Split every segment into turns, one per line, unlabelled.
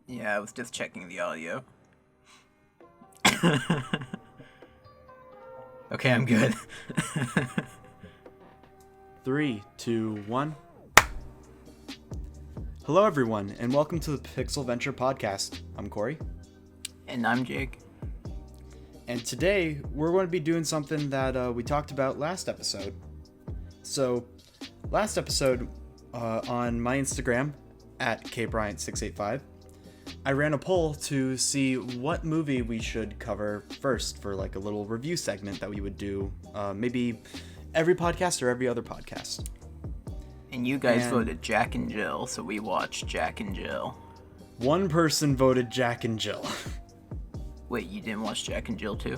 Yeah, I was just checking the audio. Okay, I'm good.
Three, two, one. Hello, everyone, and welcome to the Pixel Venture Podcast. I'm Corey,
And I'm Jake.
and today we're going to be doing something that we talked about last episode. So, last episode on my Instagram at kbryant685, I ran a poll to see what movie we should cover first for like a little review segment that we would do, maybe every podcast or every other podcast.
And you guys voted Jack and Jill, so we watched Jack and Jill.
One person voted Jack and Jill.
Wait, you didn't watch Jack and Jill too?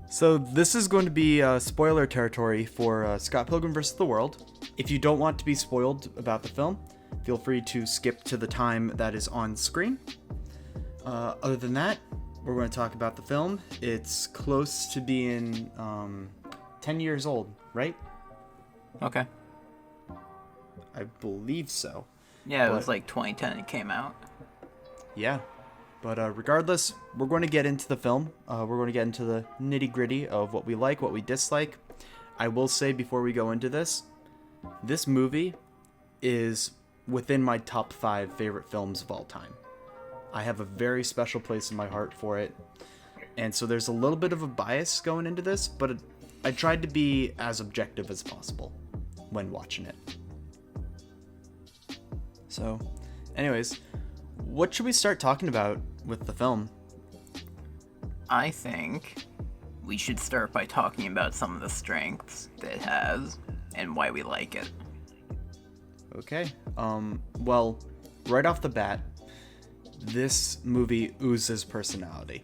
So this is going to be spoiler territory for Scott Pilgrim vs. the World. If you don't want to be spoiled about the film, feel free to skip to the time that is on screen. Other than that, we're going to talk about the film. It's close to being 10 years old, right?
Okay.
I believe so.
Yeah, it was like 2010 it came out.
Yeah. But regardless, we're going to get into the film. We're going to get into the nitty-gritty of what we like, what we dislike. I will say before we go into this movie is within my top 5 favorite films of all time. I have a very special place in my heart for it. And so there's a little bit of a bias going into this, but I tried to be as objective as possible when watching it. So, anyways, what should we start talking about with the film?
I think we should start by talking about some of the strengths that it has and why we like it.
Okay. Well, right off the bat, this movie oozes personality.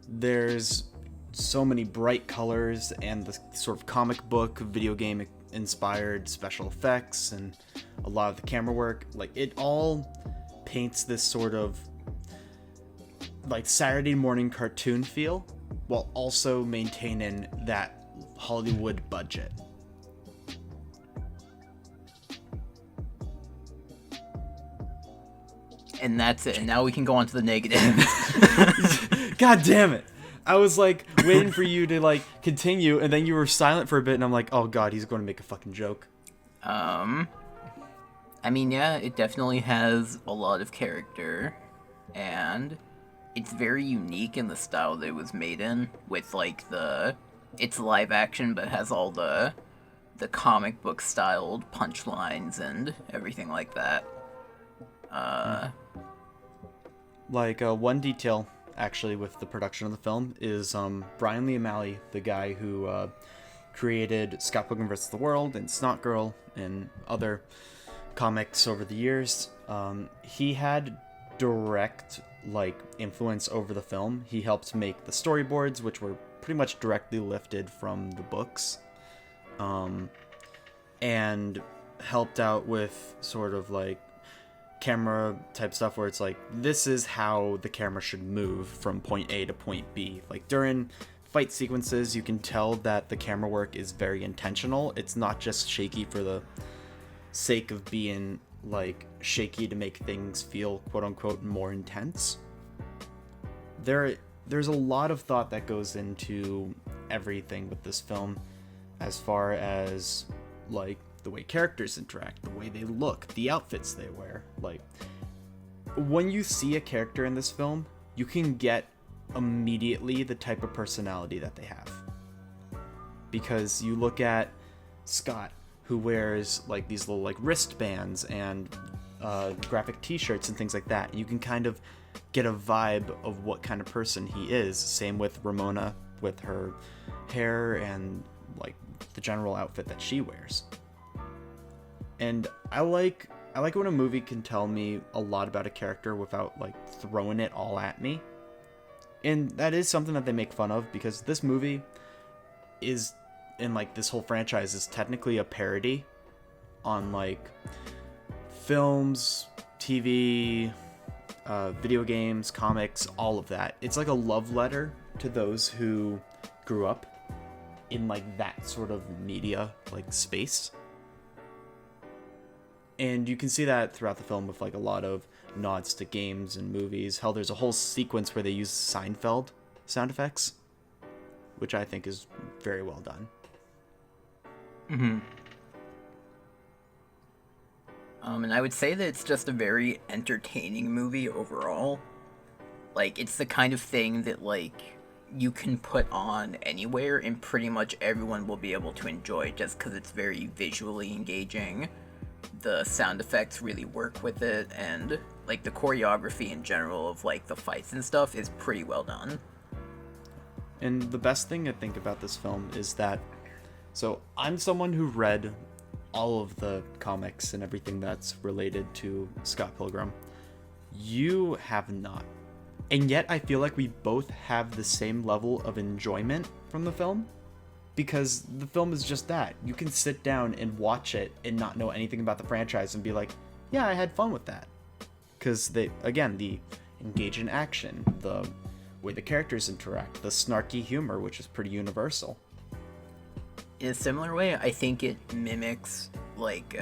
There's so many bright colors and the sort of comic book, video game inspired special effects and a lot of the camera work. Like, it all paints this sort of like Saturday morning cartoon feel while also maintaining that Hollywood budget.
And that's it. And now we can go on to the negatives.
God damn it. I was like waiting for you to like continue, and then you were silent for a bit, and I'm like, oh god, he's going to make a fucking joke.
I mean, yeah, it definitely has a lot of character, and it's very unique in the style that it was made in, with like it's live action, but has all the comic book styled punchlines and everything like that.
One detail actually with the production of the film is Brian Lee O'Malley, the guy who created Scott Pilgrim vs. the World and Snot Girl and other comics over the years. He had direct influence over the film. He helped make the storyboards, which were pretty much directly lifted from the books, and helped out with sort of camera type stuff where it's like, this is how the camera should move from point A to point B. Like during fight sequences, you can tell that the camera work is very intentional. It's not just shaky for the sake of being shaky to make things feel quote unquote more intense. There's a lot of thought that goes into everything with this film, as far as the way characters interact, the way they look, the outfits they wear. When you see a character in this film, you can get immediately the type of personality that they have. Because you look at Scott, who wears these little wristbands and graphic t-shirts and things like that. And you can kind of get a vibe of what kind of person he is. Same with Ramona, with her hair and the general outfit that she wears. And I like when a movie can tell me a lot about a character without throwing it all at me. And that is something that they make fun of, because this movie is, and this whole franchise is technically a parody on films, TV, video games, comics, all of that. It's like a love letter to those who grew up in that sort of media space. And you can see that throughout the film with like a lot of nods to games and movies. Hell, there's a whole sequence where they use Seinfeld sound effects, which I think is very well done.
Mm-hmm. And I would say that it's just a very entertaining movie overall. Like, it's the kind of thing that, like, you can put on anywhere and pretty much everyone will be able to enjoy just because it's very visually engaging. The sound effects really work with it, and, like, the choreography in general of, like, the fights and stuff is pretty well done.
And the best thing I think about this film is that, so I'm someone who read all of the comics and everything that's related to Scott Pilgrim. You have not. And yet I feel like we both have the same level of enjoyment from the film, because the film is just that. You can sit down and watch it and not know anything about the franchise and be like, yeah, I had fun with that. Because they engage in action, the way the characters interact, the snarky humor, which is pretty universal.
In a similar way, I think it mimics, like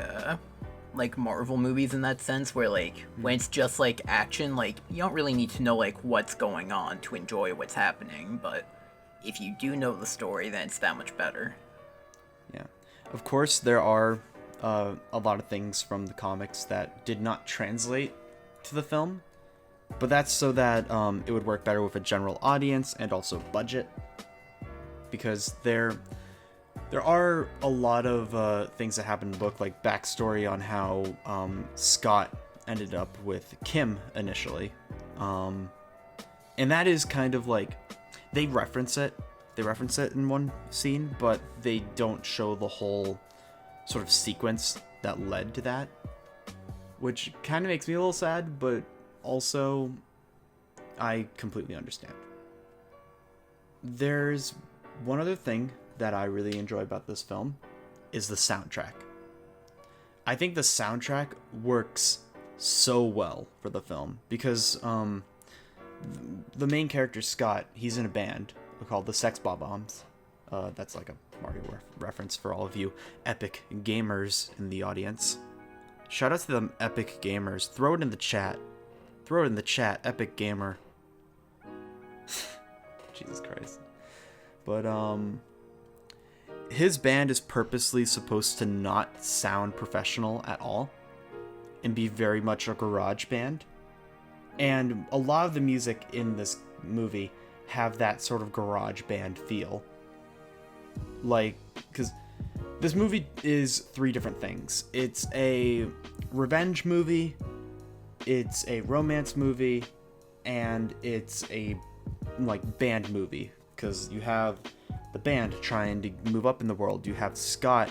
Marvel movies in that sense, where, like, when it's just, like, action, like, you don't really need to know, like, what's going on to enjoy what's happening, but if you do know the story, then it's that much better.
Yeah. Of course, there are a lot of things from the comics that did not translate to the film, but that's so that it would work better with a general audience and also budget, because there are a lot of things that happen in the book, like backstory on how Scott ended up with Kim initially. And that is kind of like, they reference it in one scene, but they don't show the whole sort of sequence that led to that, which kind of makes me a little sad, but also I completely understand. There's one other thing that I really enjoy about this film is the soundtrack. I think the soundtrack works so well for the film because the main character, Scott, he's in a band called the Sex Bob-Ombs. That's like a Mario reference for all of you epic gamers in the audience. Shout out to them epic gamers. Throw it in the chat. Epic gamer. Jesus Christ. But his band is purposely supposed to not sound professional at all and be very much a garage band. And a lot of the music in this movie have that sort of garage band feel. Like, because this movie is 3 different things. It's a revenge movie, it's a romance movie, and it's a, like, band movie. Because you have the band trying to move up in the world. You have Scott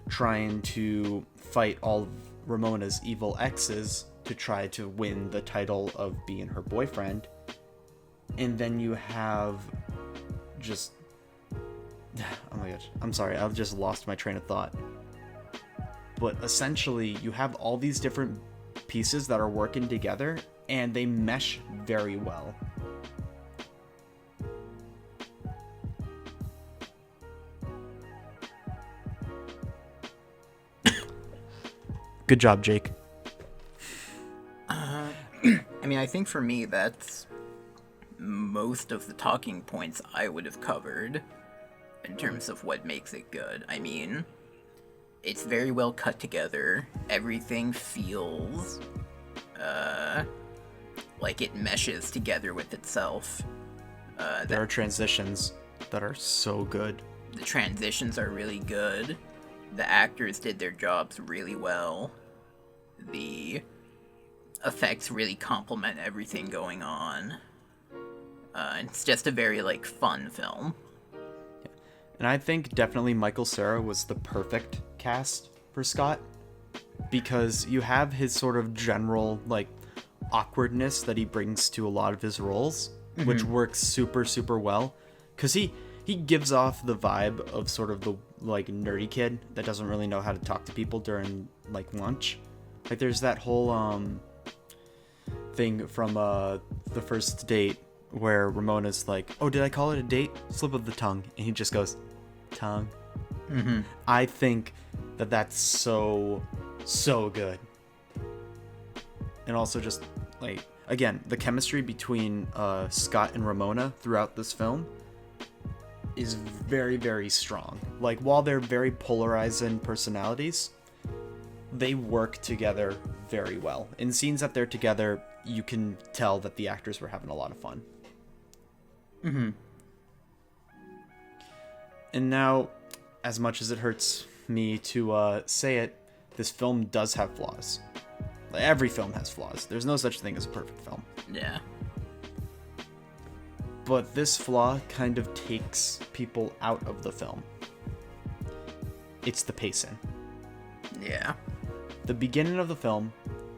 trying to fight all of Ramona's evil exes to try to win the title of being her boyfriend. And then you have just... Oh my gosh. I'm sorry. I've just lost my train of thought. But essentially, you have all these different pieces that are working together, and they mesh very well. Good job, Jake.
I mean, I think for me, that's most of the talking points I would have covered in terms of what makes it good. I mean, it's very well cut together. Everything feels like it meshes together with itself.
There are transitions that are so good.
The transitions are really good. The actors did their jobs really well. The effects really complement everything going on. It's just a very, like, fun film.
And I think definitely Michael Cera was the perfect cast for Scott, because you have his sort of general, like, awkwardness that he brings to a lot of his roles, which works super, super well. Because he gives off the vibe of sort of the, like, nerdy kid that doesn't really know how to talk to people during, like, lunch. Like, there's that whole thing from the first date where Ramona's like, oh, did I call it a date? Slip of the tongue. And he just goes, tongue. I think that that's so So good. And also just, like, again, the chemistry between Scott and Ramona throughout this film is very, very strong. Like, while they're very polarizing personalities, they work together very well. In scenes that they're together, you can tell that the actors were having a lot of fun.
Mm-hmm.
And now, as much as it hurts me to say it, this film does have flaws. Every film has flaws. There's no such thing as a perfect film.
Yeah.
But this flaw kind of takes people out of the film. It's the pacing.
Yeah.
The beginning of the film,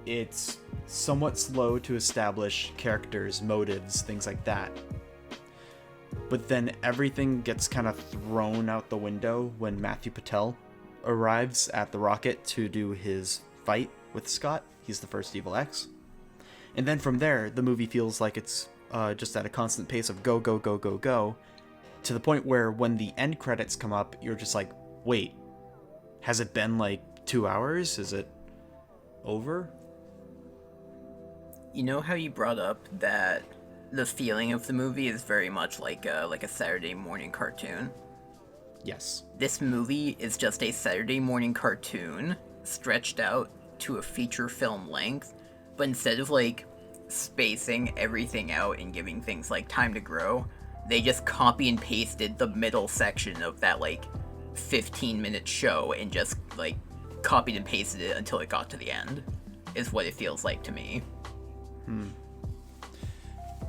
it's somewhat slow to establish characters, motives, things like that. But then everything gets kind of thrown out the window when Matthew Patel arrives at the rocket to do his fight with Scott. He's the first Evil X. And then from there, the movie feels like it's just at a constant pace of go, go, go, go, go, to the point where when the end credits come up, you're just like, wait, has it been like 2 hours? Is it over?
You know how you brought up that the feeling of the movie is very much like a Saturday morning cartoon?
Yes.
This movie is just a Saturday morning cartoon stretched out to a feature film length, but instead of like spacing everything out and giving things like time to grow, they just copy and pasted the middle section of that like 15-minute show and just like copied and pasted it until it got to the end, is what it feels like to me.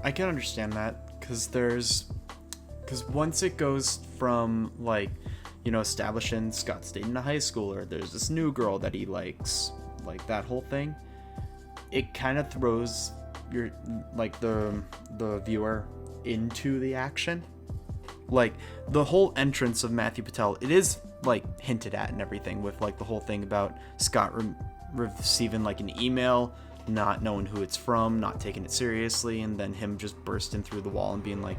I can understand that, because once it goes from, like, you know, establishing Scott's dating a high schooler, there's this new girl that he likes, like, that whole thing, it kind of throws your, like, the viewer into the action. Like, the whole entrance of Matthew Patel, it is, like, hinted at and everything, with, like, the whole thing about Scott receiving, like, an email, not knowing who it's from, not taking it seriously, and then him just bursting through the wall and being like,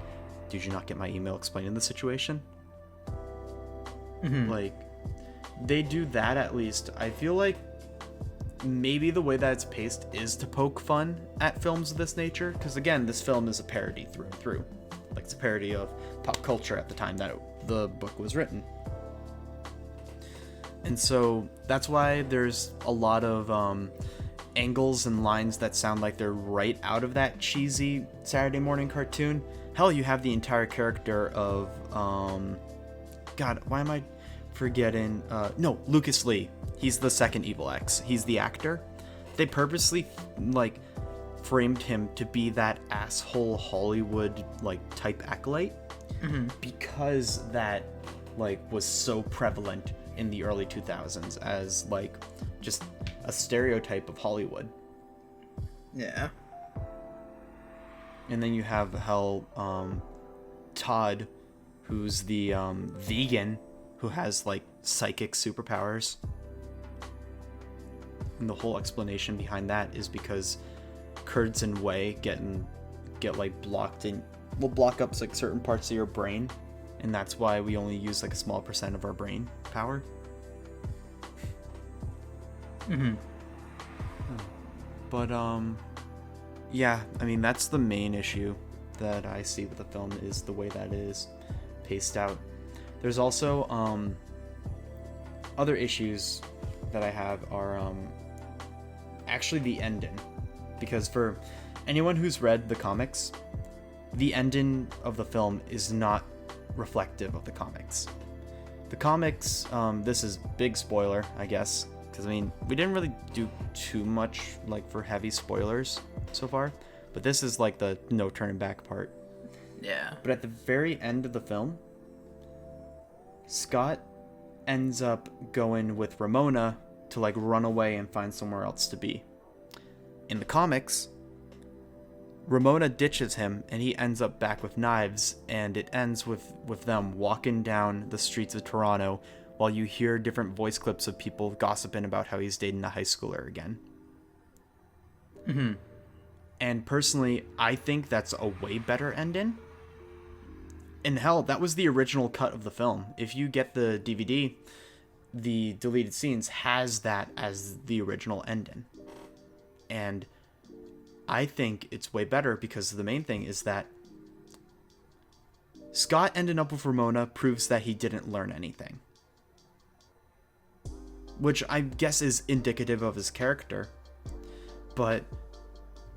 did you not get my email explaining the situation?
Mm-hmm.
Like, they do that at least. I feel like maybe the way that it's paced is to poke fun at films of this nature, because again, this film is a parody through and through. Like, it's a parody of pop culture at the time that the book was written. And so that's why there's a lot of angles and lines that sound like they're right out of that cheesy Saturday morning cartoon. Hell, you have the entire character of God, why am I forgetting? No, Lucas Lee. He's the second Evil X. He's the actor. They purposely like framed him to be that asshole Hollywood like type acolyte, because that like was so prevalent in the early 2000s as like just a stereotype of Hollywood.
Yeah.
And then you have Todd, who's the vegan who has like psychic superpowers. And the whole explanation behind that is because curds and whey get like blocked in, will block up like certain parts of your brain, and that's why we only use like a small percent of our brain power. But yeah, I mean, that's the main issue that I see with the film, is the way that it is paced out. There's also other issues that I have are actually the ending, because for anyone who's read the comics, the ending of the film is not reflective of the comics. The comics, this is big spoiler, I guess, because I mean, we didn't really do too much like for heavy spoilers so far, but this is like the no turning back part.
Yeah.
But at the very end of the film, Scott ends up going with Ramona to like run away and find somewhere else to be. In the comics, Ramona ditches him and he ends up back with knives, and it ends with them walking down the streets of Toronto while you hear different voice clips of people gossiping about how he's dating a high schooler again. And personally, I think that's a way better ending. And hell, that was the original cut of the film. If you get the DVD, the deleted scenes has that as the original ending. And I think it's way better because the main thing is that Scott ending up with Ramona proves that he didn't learn anything. Which I guess is indicative of his character. But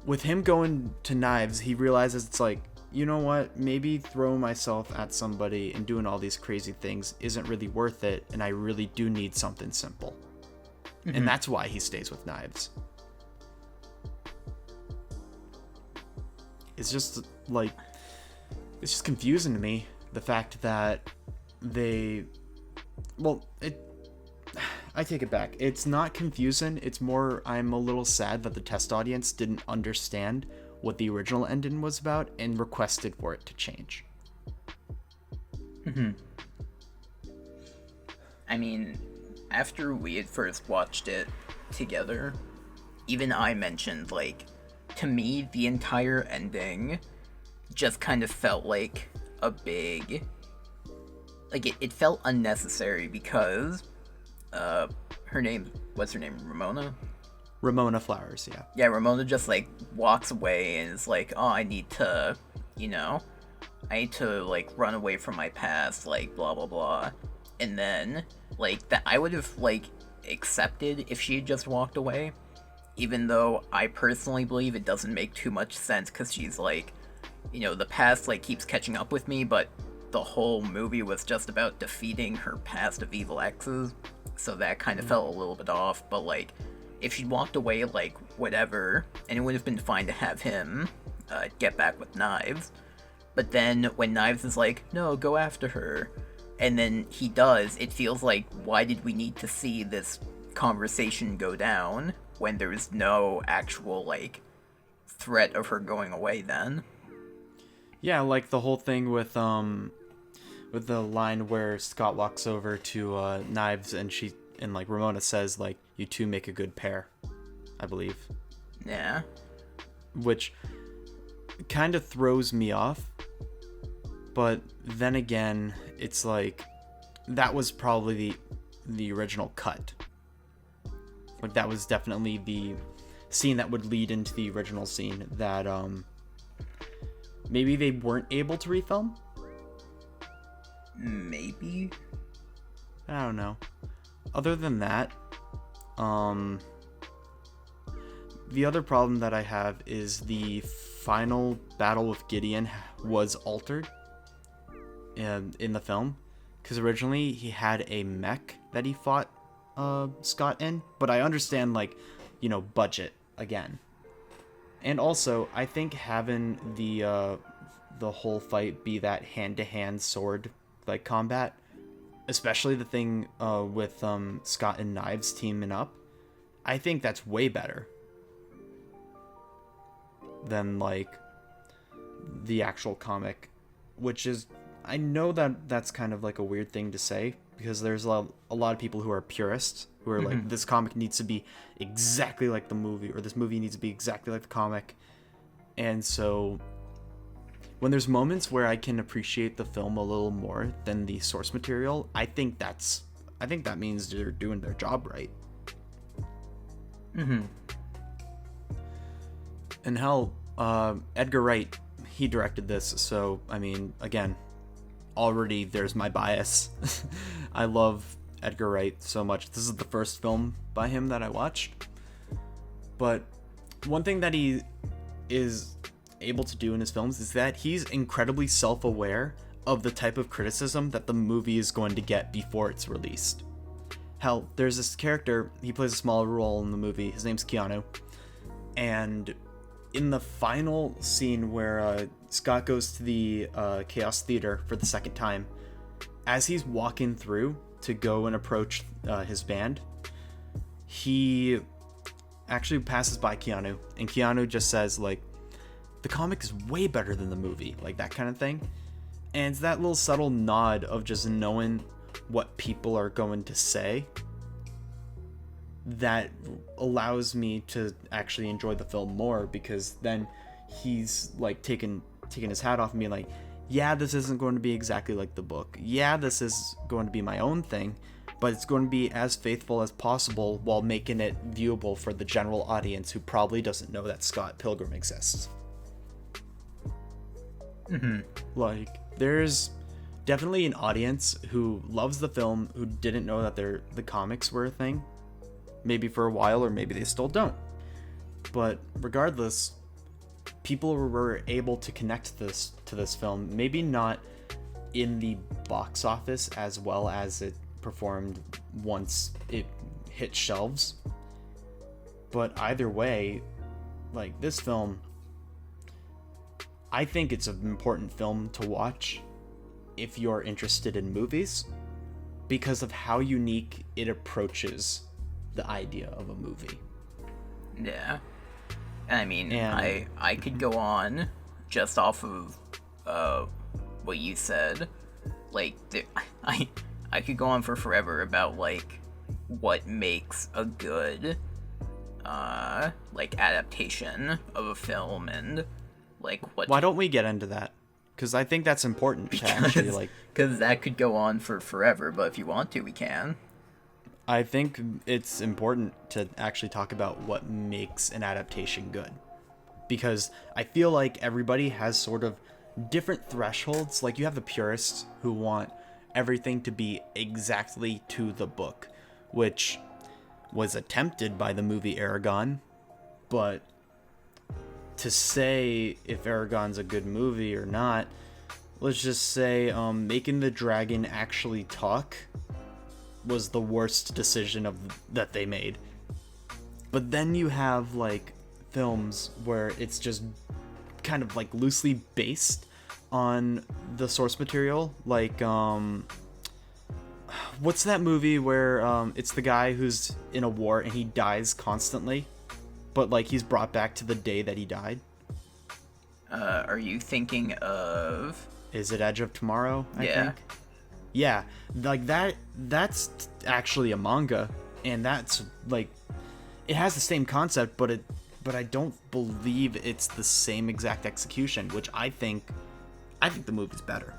with him going to Knives, he realizes it's like, you know what, maybe throwing myself at somebody and doing all these crazy things isn't really worth it, and I really do need something simple. Mm-hmm. And that's why he stays with Knives. It's just like, it's just confusing to me, the fact that they, well, I take it back. It's not confusing. It's more, I'm a little sad that the test audience didn't understand what the original ending was about and requested for it to change.
Mm-hmm. I mean, after we had first watched it together, even I mentioned, like, to me, the entire ending just kind of felt like a big, like, it felt unnecessary because, what's her name, Ramona?
Ramona Flowers, yeah.
Yeah, Ramona just, like, walks away and is like, oh, I need to, like, run away from my past, like, blah, blah, blah. And then, like, that I would have, like, accepted if she had just walked away, even though I personally believe it doesn't make too much sense, because she's like, the past, like, keeps catching up with me, but the whole movie was just about defeating her past of evil exes, so that kind of felt a little bit off. But, like, if she'd walked away, like, whatever, and it would have been fine to have him get back with Knives. But then when Knives is like, no, go after her, and then he does, it feels like, why did we need to see this conversation go down when there was no actual, like, threat of her going away then?
Yeah, like the whole thing with the line where Scott walks over to Knives and like Ramona says, like, you two make a good pair, I believe.
Yeah.
Which kind of throws me off. But then again, it's like, that was probably the original cut. Like, that was definitely the scene that would lead into the original scene that maybe they weren't able to refilm?
Maybe?
I don't know. Other than that, the other problem that I have is the final battle with Gideon was altered in the film, because originally he had a mech that he fought Scott in, but I understand, like, budget again. And also, I think having the whole fight be that hand-to-hand sword, like, combat, especially the thing with Scott and Knives teaming up, I think that's way better than, like, the actual comic, which is, I know that that's kind of like a weird thing to say, because there's a lot of people who are purists, who are like, this comic needs to be exactly like the movie, or this movie needs to be exactly like the comic. And so when there's moments where I can appreciate the film a little more than the source material, I think that means they're doing their job right. And hell, Edgar Wright, he directed this, so, I mean, again, already there's my bias. I love Edgar Wright so much. This is the first film by him that I watched. But one thing that he is able to do in his films is that he's incredibly self-aware of the type of criticism that the movie is going to get before it's released. Hell, there's this character, he plays a small role in the movie, his name's Keanu, and in the final scene where Scott goes to the Chaos Theater for the second time, as he's walking through to go and approach his band, he actually passes by Keanu, and Keanu just says, like, the comic is way better than the movie, like that kind of thing. And it's that little subtle nod of just knowing what people are going to say that allows me to actually enjoy the film more, because then he's like taking his hat off and being like, yeah, this isn't going to be exactly like the book, yeah, this is going to be my own thing, but it's going to be as faithful as possible while making it viewable for the general audience who probably doesn't know that Scott Pilgrim exists. Like, there's definitely an audience who loves the film who didn't know that the comics were a thing. Maybe for a while, or maybe they still don't. But regardless, people were able to connect to this film, maybe not in the box office as well as it performed once it hit shelves. But either way, like, this film, I think it's an important film to watch if you're interested in movies, because of how unique it approaches the idea of a movie.
Yeah. I mean,
And
I could go on just off of what you said. Like, I could go on for forever about, like, what makes a good like adaptation of a film, and like what.
why don't we get into that? Because I think that's important to actually, like,
because that could go on for forever, but if you want to, we can.
I think it's important to actually talk about what makes an adaptation good. Because I feel like everybody has sort of different thresholds. Like, you have the purists who want everything to be exactly to the book, which was attempted by the movie Aragon. But to say if Aragon's a good movie or not, let's just say making the dragon actually talk was the worst decision that they made. But then you have, like, films where it's just kind of, like, loosely based on the source material. Like, what's that movie where it's the guy who's in a war and he dies constantly, but, like, he's brought back to the day that he died?
Are you thinking of?
Is it Edge of Tomorrow? I
Yeah.
think. Yeah, like that's actually a manga, and that's, like, it has the same concept, but I don't believe it's the same exact execution, which I think the movie's better.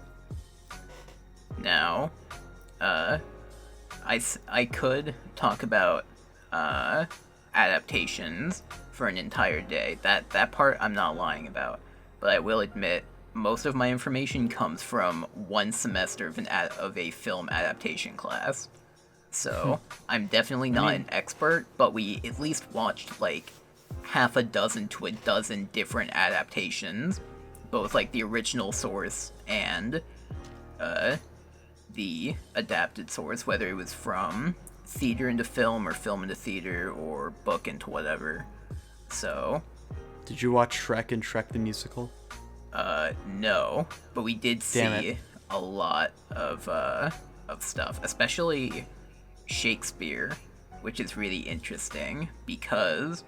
Now, I could talk about adaptations for an entire day. That part I'm not lying about, but I will admit most of my information comes from one semester of a film adaptation class. So, I'm definitely not an expert, but we at least watched, like, half a dozen to a dozen different adaptations, both, like, the original source and the adapted source, whether it was from theater into film or film into theater or book into whatever. So,
Did you watch Shrek and Shrek the Musical?
no, but we did
Damn
see
it.
a lot of stuff, especially Shakespeare, which is really interesting because,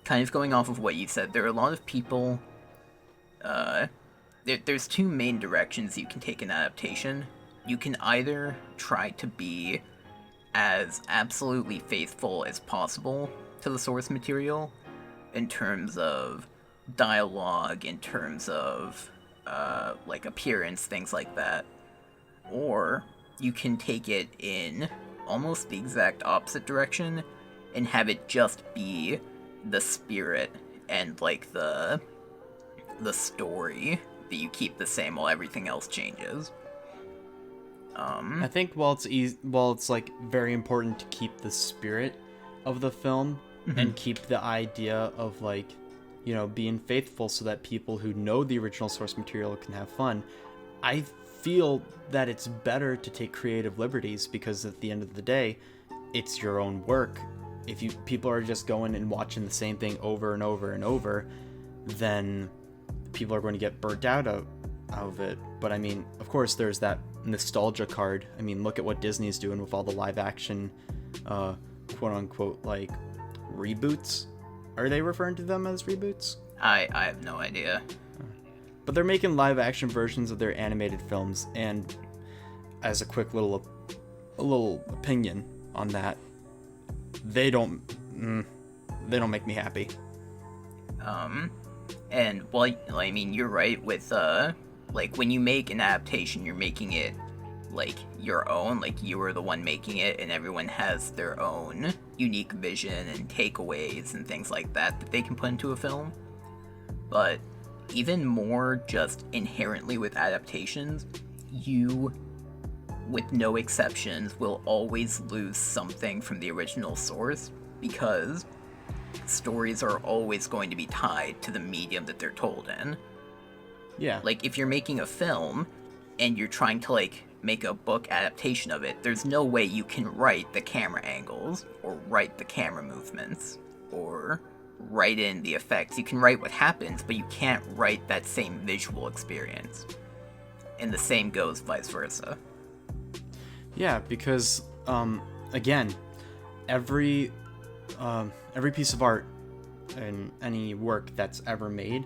kind of going off of what you said, there are a lot of people. There's two main directions you can take an adaptation. You can either try to be as absolutely faithful as possible to the source material in terms of dialogue, in terms of like appearance, things like that, or you can take it in almost the exact opposite direction and have it just be the spirit and, like, the story that you keep the same while everything else changes.
I think while it's like very important to keep the spirit of the film and keep the idea of, like, you know, being faithful so that people who know the original source material can have fun, I feel that it's better to take creative liberties, because at the end of the day, it's your own work. If people are just going and watching the same thing over and over and over, then people are going to get burnt out of it. But I mean, of course, there's that nostalgia card. I mean, look at what Disney's doing with all the live action, quote unquote, like, reboots. Are they referring to them as reboots?
I have no idea.
But they're making live action versions of their animated films, and as a quick little opinion on that, they don't make me happy.
And, well, I mean, you're right with, like, when you make an adaptation, you're making it, like your own, like you are the one making it, and everyone has their own unique vision and takeaways and things like that that they can put into a film. But even more just inherently with adaptations, you, with no exceptions, will always lose something from the original source, because stories are always going to be tied to the medium that they're told in.
Yeah.
Like, if you're making a film and you're trying to, like, make a book adaptation of it, there's no way you can write the camera angles or write the camera movements or write in the effects. You can write what happens, but you can't write that same visual experience. And the same goes vice versa.
Yeah, because again, every piece of art and any work that's ever made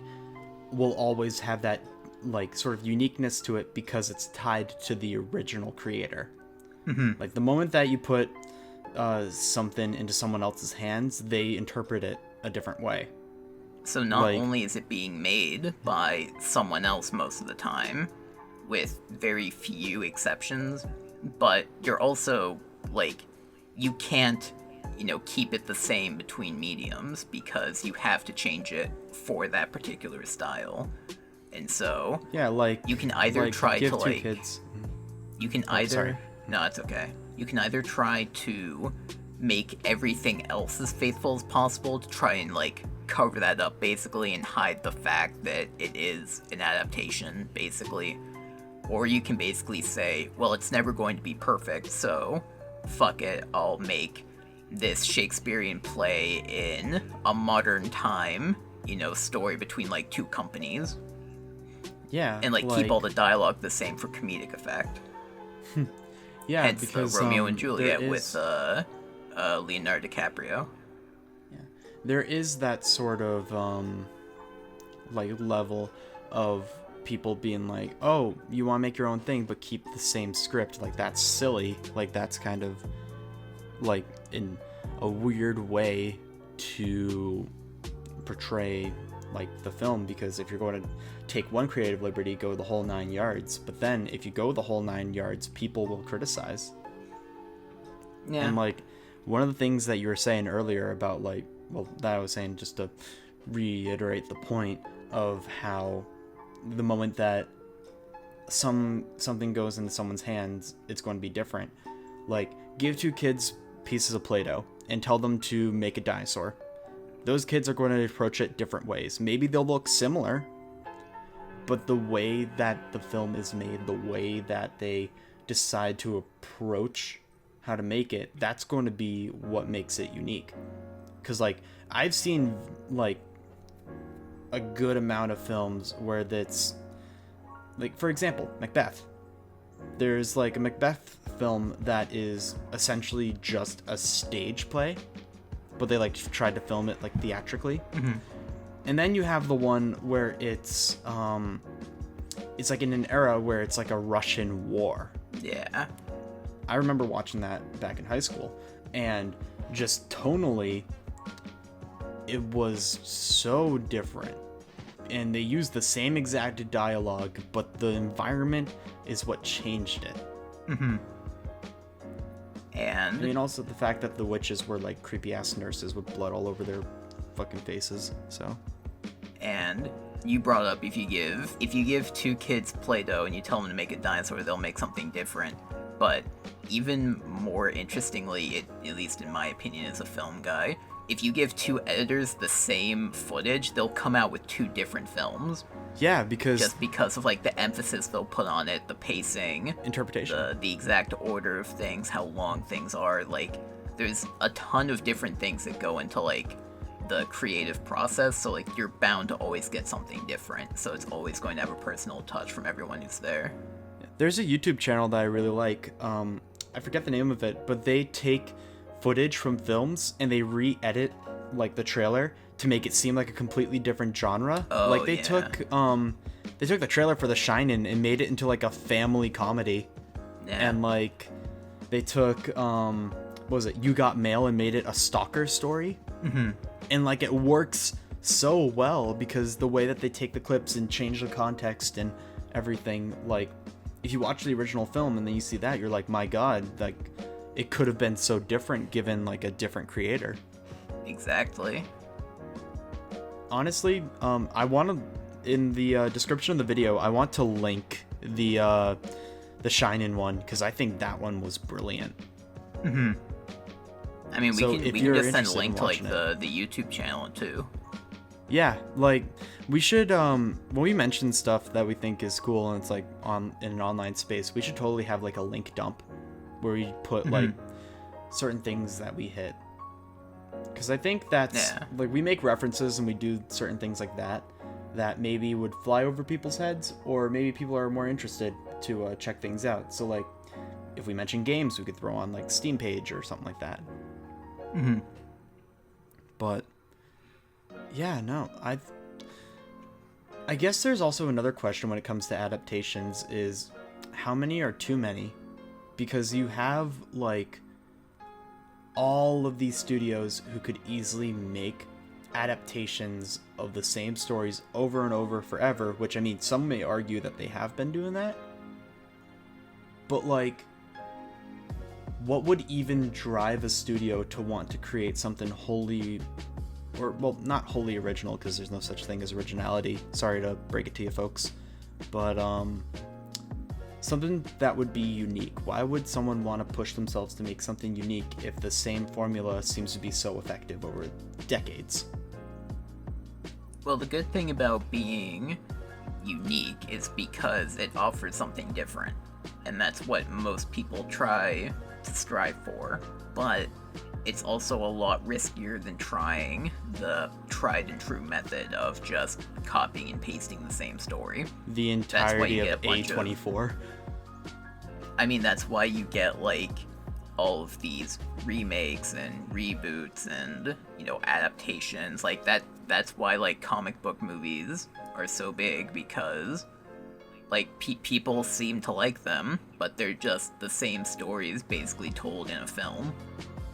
will always have that like sort of uniqueness to it because it's tied to the original creator.
Mm-hmm.
Like the moment that you put something into someone else's hands, they interpret it a different way.
So not only is it being made by someone else most of the time, with very few exceptions, but you're also, like, you can't, keep it the same between mediums because you have to change it for that particular style. And so,
yeah, like
you can either try to, like,
kids.
You can either, no, it's okay. You can either try to make everything else as faithful as possible to try and, like, cover that up, basically, and hide the fact that it is an adaptation, basically. Or you can basically say, well, it's never going to be perfect, so fuck it, I'll make this Shakespearean play in a modern time, story between, like, two companies.
Yeah.
And, like, keep all the dialogue the same for comedic effect.
Yeah,
hence
because
Romeo and Juliet with Leonardo DiCaprio.
Yeah, there is that sort of like level of people being like, oh, you want to make your own thing but keep the same script. Like, that's silly. Like, that's kind of like in a weird way to portray like the film, because if you're going to take one creative liberty, go the whole 9 yards, but then if you go the whole 9 yards, people will criticize.
Yeah.
And like one of the things that you were saying earlier about, like, well, that I was saying just to reiterate the point of how the moment that something goes into someone's hands, it's going to be different. Like, give two kids pieces of Play-Doh and tell them to make a dinosaur. Those kids are going to approach it different ways. Maybe they'll look similar, but the way that the film is made, the way that they decide to approach how to make it, that's going to be what makes it unique. Because, like, I've seen, like, a good amount of films where that's, like, for example, Macbeth. There's, like, a Macbeth film that is essentially just a stage play, but they, like, tried to film it, like, theatrically.
Mm-hmm.
And then you have the one where it's like in an era where it's like a Russian war.
Yeah.
I remember watching that back in high school, and just tonally, it was so different. And they used the same exact dialogue, but the environment is what changed it.
Mm-hmm. And
I mean, also the fact that the witches were like creepy ass nurses with blood all over their fucking faces. So.
And you brought up if you give two kids Play-Doh and you tell them to make a dinosaur, they'll make something different. But even more interestingly, at least in my opinion as a film guy, if you give two editors the same footage, they'll come out with two different films.
Yeah, because
of like the emphasis they'll put on it, the pacing,
interpretation,
the exact order of things, how long things are. Like, there's a ton of different things that go into like the creative process, so like you're bound to always get something different, so it's always going to have a personal touch from everyone who's there.
There's a YouTube channel that I really like, I forget the name of it, but they take footage from films and they re-edit like the trailer to make it seem like a completely different genre. Like they took the trailer for The Shining and made it into like a family comedy.
Yeah.
And like they took what was it, You Got Mail, and made it a stalker story.
Mm-hmm.
And like it works so well because the way that they take the clips and change the context and everything, like if you watch the original film and then you see that, you're like, my God, like it could have been so different given like a different creator.
Exactly.
Honestly, I want to, in the description of the video, I want to link the Shine-In one, because I think that one was brilliant.
Mm-hmm. I mean,
So
we can just send a link to like the YouTube channel too.
Yeah, like we should when we mention stuff that we think is cool and it's like on in an online space, we should totally have like a link dump where we put like certain things that we hit. Because I think that's like we make references and we do certain things like that maybe would fly over people's heads, or maybe people are more interested to check things out. So like if we mention games, we could throw on like Steam page or something like that.
Mm-hmm.
But yeah, no, I guess there's also another question when it comes to adaptations is how many are too many? Because you have like all of these studios who could easily make adaptations of the same stories over and over forever, which I mean, some may argue that they have been doing that. But like, what would even drive a studio to want to create something wholly, or well, not wholly original, because there's no such thing as originality. Sorry to break it to you folks, but something that would be unique. Why would someone want to push themselves to make something unique if the same formula seems to be so effective over decades?
Well, the good thing about being unique is because it offers something different, and that's what most people try to strive for. But it's also a lot riskier than trying the tried and true method of just copying and pasting the same story.
The entirety of A24.
I mean, that's why you get like all of these remakes and reboots and, you know, adaptations like that. That's why like comic book movies are so big, because like people seem to like them, but they're just the same stories basically told in a film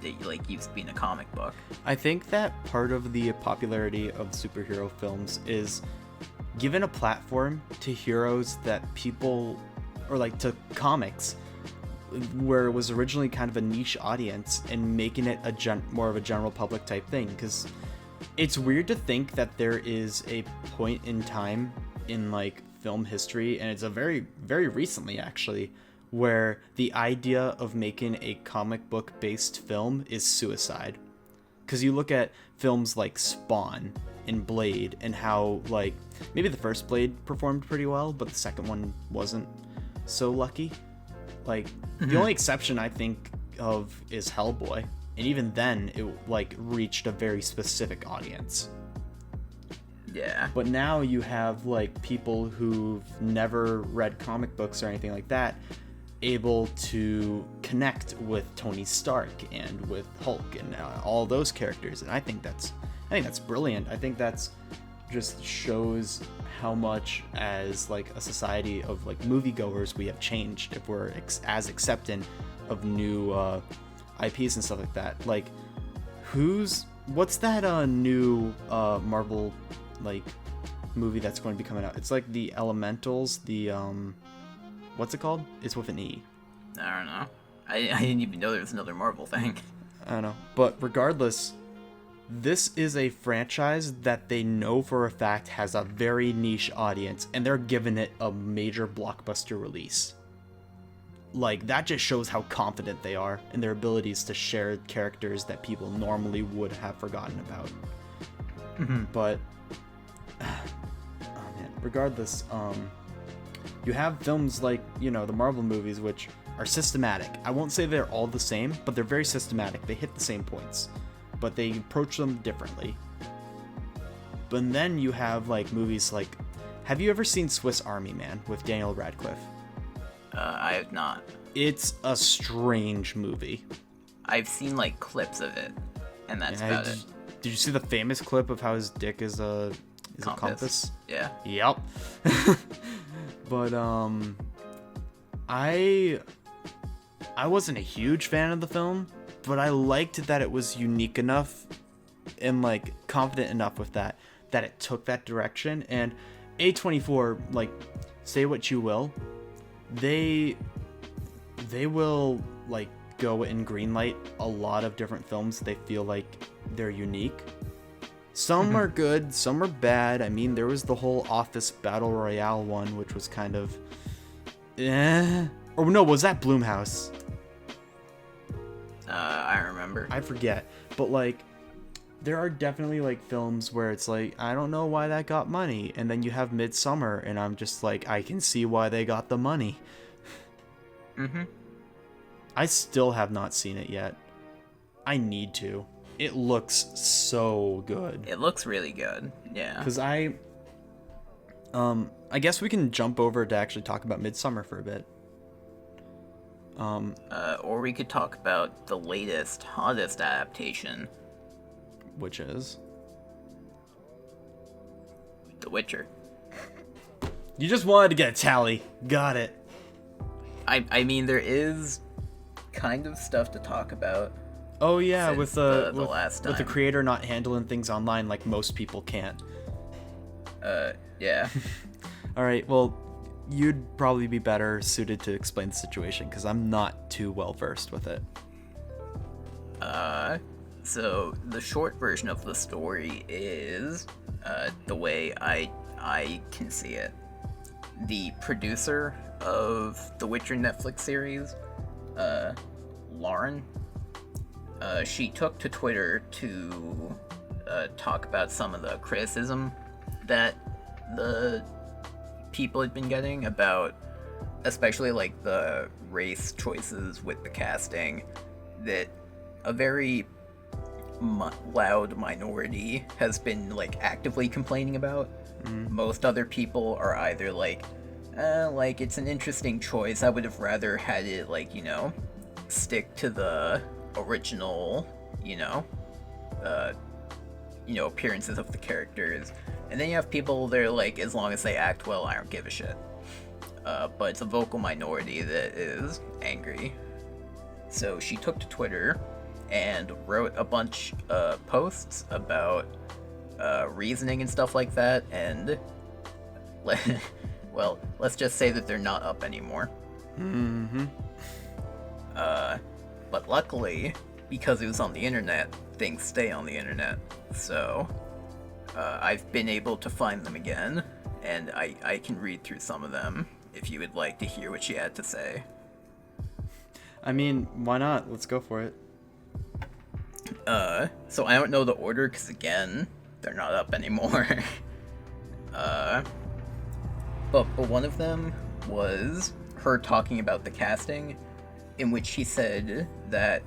that like used to be in a comic book.
I think that part of the popularity of superhero films is given a platform to heroes that people, or like to comics, where it was originally kind of a niche audience, and making it more of a general public type thing. Because it's weird to think that there is a point in time in like film history, and it's a very, very recently actually, where the idea of making a comic book based film is suicide. Because you look at films like Spawn and Blade, and how like maybe the first Blade performed pretty well, but the second one wasn't so lucky. Like the only exception I think of is Hellboy, and even then it like reached a very specific audience.
Yeah.
But now you have like people who've never read comic books or anything like that able to connect with Tony Stark and with Hulk and all those characters, and I think that's brilliant. I think that's just shows how much as like a society of like moviegoers we have changed if we're as accepting of new IPs and stuff like that. Like what's that new Marvel like movie that's going to be coming out? It's like the Elementals, the what's it called? It's with an E.
I don't know. I didn't even know there was another Marvel thing.
I don't know. But regardless, this is a franchise that they know for a fact has a very niche audience, and they're giving it a major blockbuster release. Like, that just shows how confident they are in their abilities to share characters that people normally would have forgotten about. But, oh man, regardless, you have films like, you know, the Marvel movies, which are systematic. I won't say they're all the same, but they're very systematic. They hit the same points, but they approach them differently. But then you have like movies like, have you ever seen Swiss Army Man with Daniel Radcliffe?
I have not.
It's a strange movie.
I've seen like clips of it, and that's about it.
Did you see the famous clip of how his dick is a compass?
Yeah.
Yep. But I wasn't a huge fan of the film, but I liked that it was unique enough and like confident enough with that it took that direction. And A24, like, say what you will, they will like go and greenlight a lot of different films. They feel like they're unique. Some are good, some are bad. I mean, there was the whole Office Battle Royale one, which was kind of or no, was that Blumhouse?
I remember.
I forget. But like, there are definitely like films where it's like, I don't know why that got money, and then you have Midsummer, and I'm just like, I can see why they got the money. I still have not seen it yet. I need to. It looks so good.
It looks really good. Yeah.
Because I guess we can jump over to actually talk about Midsummer for a bit.
Or we could talk about the latest, hottest adaptation,
Which is?
The Witcher.
You just wanted to get a tally. Got it.
I mean, there is kind of stuff to talk about.
Oh yeah, with the
last time.
with the creator not handling things online like most people can't.
Yeah.
All right, well, you'd probably be better suited to explain the situation because I'm not too well versed with it.
So the short version of the story is, the way I can see it. The producer of the Witcher Netflix series, Lauren, she took to Twitter to talk about some of the criticism that the people had been getting about, especially like the race choices with the casting, that a very loud minority has been like actively complaining about. Most other people are either like it's an interesting choice, I would have rather had it like, stick to the original, appearances of the characters. And then you have people that are like, as long as they act well, I don't give a shit. But it's a vocal minority that is angry. So she took to Twitter and wrote a bunch of posts about reasoning and stuff like that, and well, let's just say that they're not up anymore. But luckily, because it was on the internet, things stay on the internet. So I've been able to find them again, and I can read through some of them if you would like to hear what she had to say.
I mean, why not? Let's go for it.
So I don't know the order because, again, they're not up anymore. But one of them was her talking about the casting, in which she said that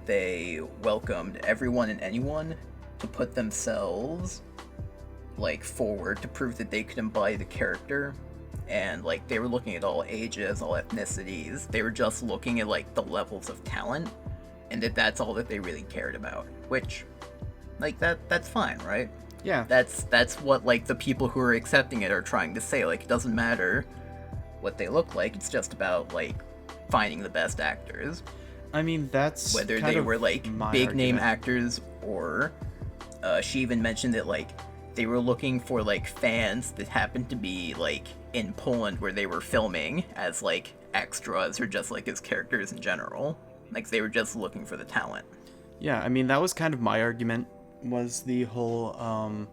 they welcomed everyone and anyone to put themselves like forward to prove that they could embody the character, and like they were looking at all ages, all ethnicities. They were just looking at like the levels of talent, and that's all that they really cared about. Which, like, that's fine, right?
Yeah.
That's what like the people who are accepting it are trying to say. Like, it doesn't matter what they look like. It's just about like finding the best actors.
I mean, that's
whether
kind
they
of
were like big name
argument.
actors, or she even mentioned that like they were looking for like fans that happened to be like in Poland where they were filming as like extras or just like as characters in general. Like they were just looking for the talent.
Yeah, I mean, that was kind of my argument, was the whole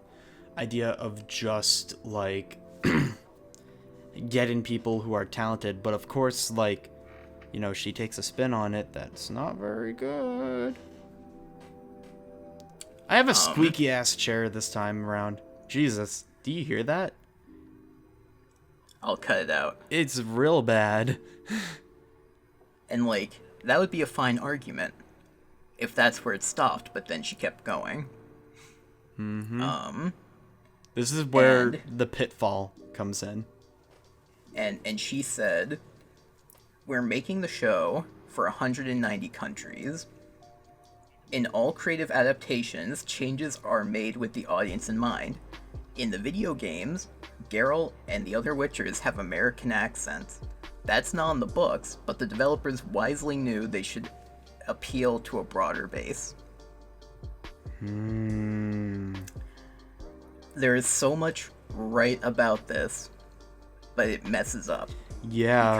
idea of just like getting people who are talented, but of course, like, she takes a spin on it that's not very good. I have a squeaky ass chair this time around. Jesus, do you hear that?
I'll cut it out.
It's real bad.
And like, that would be a fine argument if that's where it stopped, but then she kept going.
This is where the pitfall comes in.
And she said, "We're making the show for 190 countries. In all creative adaptations, changes are made with the audience in mind. In the video games, Geralt and the other Witchers have American accents. That's not in the books, but the developers wisely knew they should appeal to a broader base." There is so much right about this, but it messes up.
Yeah.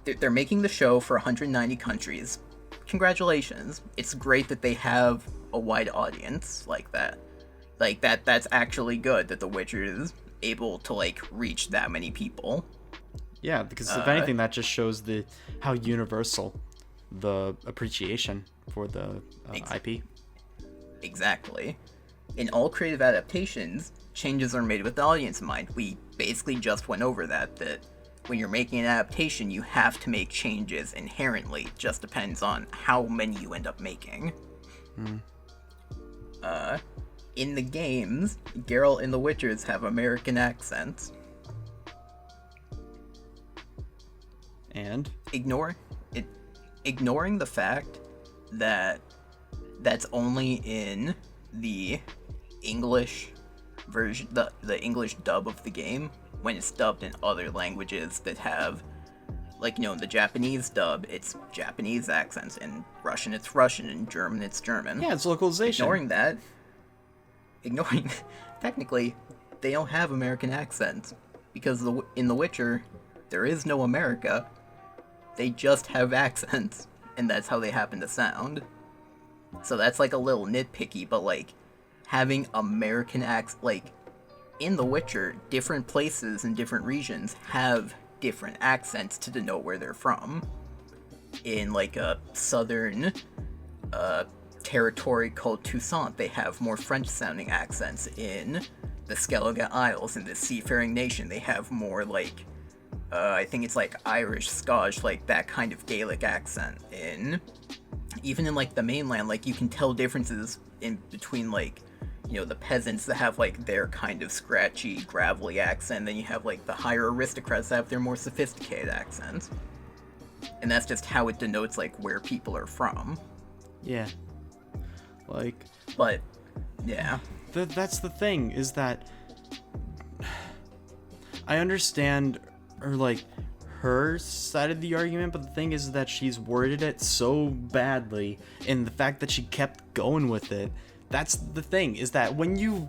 because they're making the show for 190 countries. Congratulations. It's great that they have a wide audience like that. Like, that's actually good that The Witcher is able to, like, reach that many people.
Yeah, because if anything, that just shows how universal the appreciation for the IP.
Exactly. In all creative adaptations, changes are made with the audience in mind. We basically just went over that when you're making an adaptation, you have to make changes inherently. Just depends on how many you end up making. In the games, Geralt and the Witchers have American accents.
And
ignoring the fact that that's only in the English version, the English dub of the game. When it's dubbed in other languages that have, like, in the Japanese dub, it's Japanese accents, in Russian it's Russian, in German it's German.
Yeah, it's localization.
Ignoring technically, they don't have American accents, because in The Witcher, there is no America. They just have accents, and that's how they happen to sound. So that's, like, a little nitpicky, but, like, having American accents, like, in The Witcher, different places and different regions have different accents to denote where they're from. In, like, a southern territory called Toussaint, they have more French-sounding accents. In the Skellige Isles, in the Seafaring Nation, they have more, like, I think it's, like, Irish, Scottish, like, that kind of Gaelic accent. Even in, like, the mainland, like, you can tell differences in between, like, the peasants that have, like, their kind of scratchy, gravelly accent, then you have, like, the higher aristocrats that have their more sophisticated accents. And that's just how it denotes, like, where people are from.
Yeah. Like...
But, yeah.
That's the thing, is that... I understand, or, like, her side of the argument, but the thing is that she's worded it so badly, and the fact that she kept going with it, that's the thing, is that when you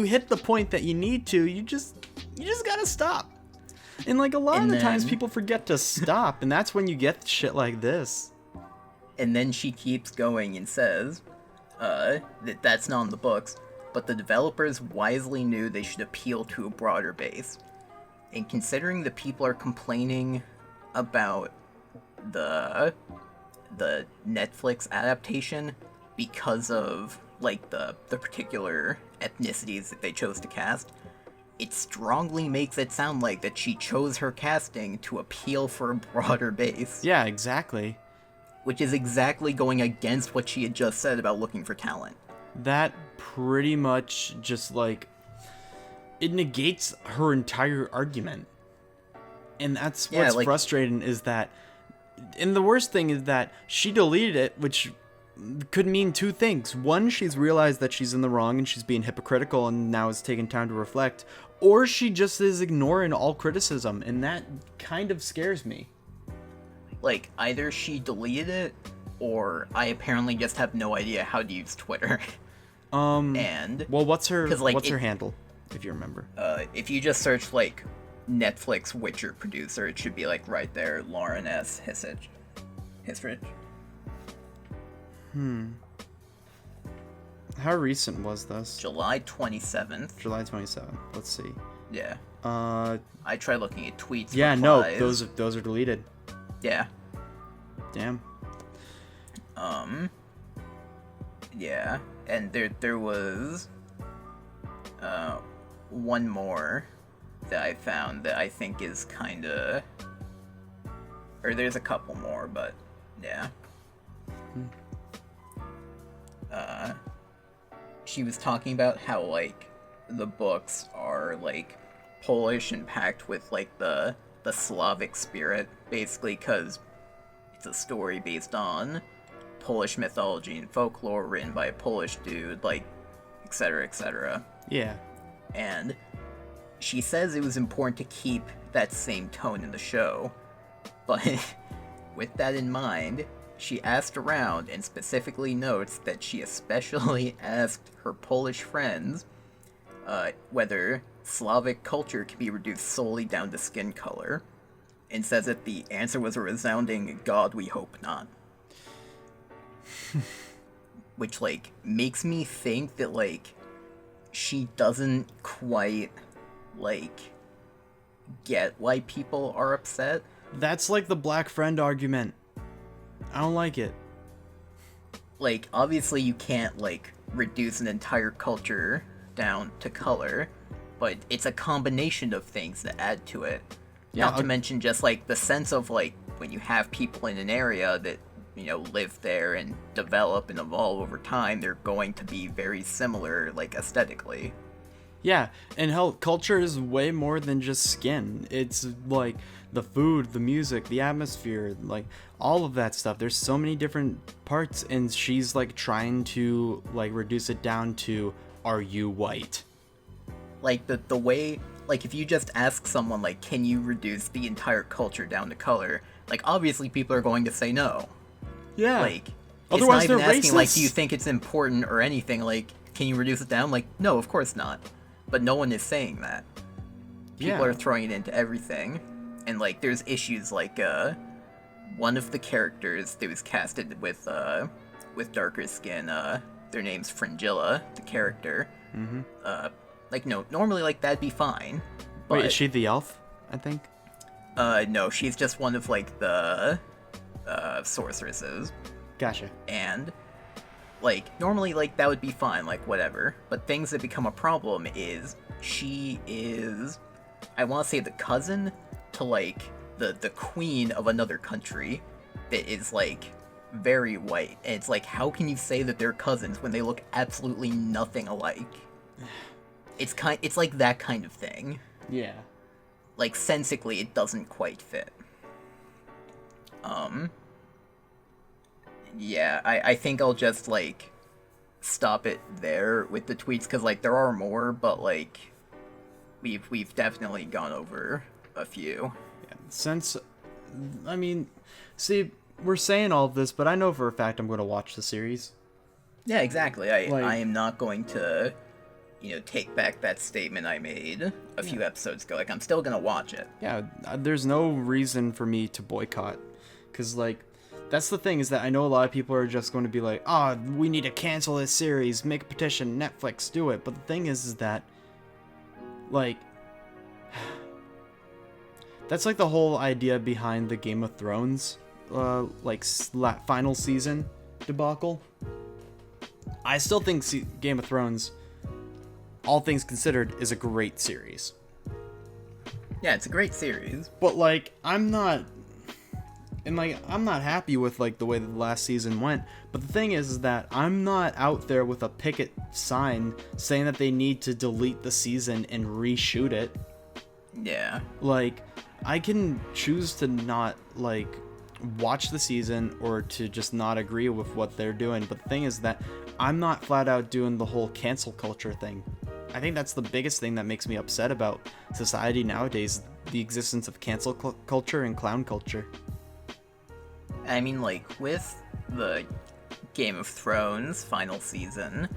hit the point that you need to, you just gotta stop. And, like, a lot of the times people forget to stop, and that's when you get shit like this.
And then she keeps going and says that's not in the books, but the developers wisely knew they should appeal to a broader base. And considering the people are complaining about the Netflix adaptation because of, like, the particular ethnicities that they chose to cast, it strongly makes it sound like that she chose her casting to appeal for a broader base.
Yeah, exactly.
Which is exactly going against what she had just said about looking for talent.
That pretty much just, like, it negates her entire argument. And that's what's frustrating, is that... And the worst thing is that she deleted it, which could mean two things. One, she's realized that she's in the wrong and she's being hypocritical and now is taking time to reflect. Or she just is ignoring all criticism, and that kind of scares me.
Like, either she deleted it, or I apparently just have no idea how to use Twitter. And...
Well, what's her handle, if you remember?
If you just search, like, Netflix Witcher producer, it should be, like, right there, Lauren S. Hissrich.
How recent was this?
July 27th.
July 27th. Let's see.
Yeah. I tried looking at tweets.
Yeah,
replies.
no, those are deleted.
Yeah.
Damn.
Yeah, and there was one more that I found that I think is kinda, or there's a couple more, but yeah. She was talking about how, like, the books are, like, Polish and packed with, like, the Slavic spirit, basically, because it's a story based on Polish mythology and folklore written by a Polish dude, like, etc., etc.
Yeah.
And she says it was important to keep that same tone in the show, but with that in mind, she asked around and specifically notes that she especially asked her Polish friends whether Slavic culture can be reduced solely down to skin color. and says that the answer was a resounding "God, we hope not." Which, like, makes me think that, like, she doesn't quite, like, get why people are upset.
That's like the black friend argument. I don't like it.
Like, obviously you can't, like, reduce an entire culture down to color, but it's a combination of things that add to it.
Yeah,
Not to mention just, like, the sense of, like, when you have people in an area that, you know, live there and develop and evolve over time, they're going to be very similar, like, aesthetically.
Yeah, and hell, culture is way more than just skin. It's like the food, the music, the atmosphere, like all of that stuff. There's so many different parts, and she's like trying to like reduce it down to, are you white?
Like, the way, like, if you just ask someone, like, can you reduce the entire culture down to color, like, obviously people are going to say no.
Yeah.
Like,
otherwise
it's not even
they're
asking, like,
racist.
do you think it's important or anything, like, can you reduce it down? Like, no, of course not. But no one is saying that. People
Yeah.
are throwing it into everything. And, like, there's issues like, one of the characters that was casted with darker skin, their name's Fringilla, the character.
Mm-hmm.
Like, no, normally, like, that'd be fine. But,
Wait, is she the elf? I think.
no, she's just one of, like, the, sorceresses.
Gotcha.
And, like, normally, like, that would be fine, like, whatever. But things that become a problem is she is, I want to say, the cousin to, like, the queen of another country that is, like, very white. And it's like, how can you say that they're cousins when they look absolutely nothing alike? It's like that kind of thing.
Yeah.
Like, sensically, it doesn't quite fit. Yeah, I think I'll just, like, stop it there with the tweets, because, like, there are more, but, like, we've definitely gone over a few.
Yeah. Since, I mean, see, we're saying all of this, but I know for a fact I'm going to watch the series.
Yeah, exactly. I
Like-
am not going to, you know, take back that statement I made a few episodes ago. Like, I'm still gonna watch it.
Yeah, there's no reason for me to boycott, because like that's the thing, is that I know a lot of people are just going to be like, oh, we need to cancel this series, make a petition, Netflix, do it. But the thing is that like that's like the whole idea behind the Game of Thrones like final season debacle. I still think Game of Thrones, all things considered, is a great series.
Yeah, it's a great series.
But like I'm not happy with like the way that the last season went. But the thing is that I'm not out there with a picket sign saying that they need to delete the season and reshoot it.
Yeah.
Like, I can choose to not like watch the season or to just not agree with what they're doing. But the thing is that I'm not flat out doing the whole cancel culture thing. I think that's the biggest thing that makes me upset about society nowadays, the existence of cancel culture and clown culture.
I mean, like, with the Game of Thrones final season,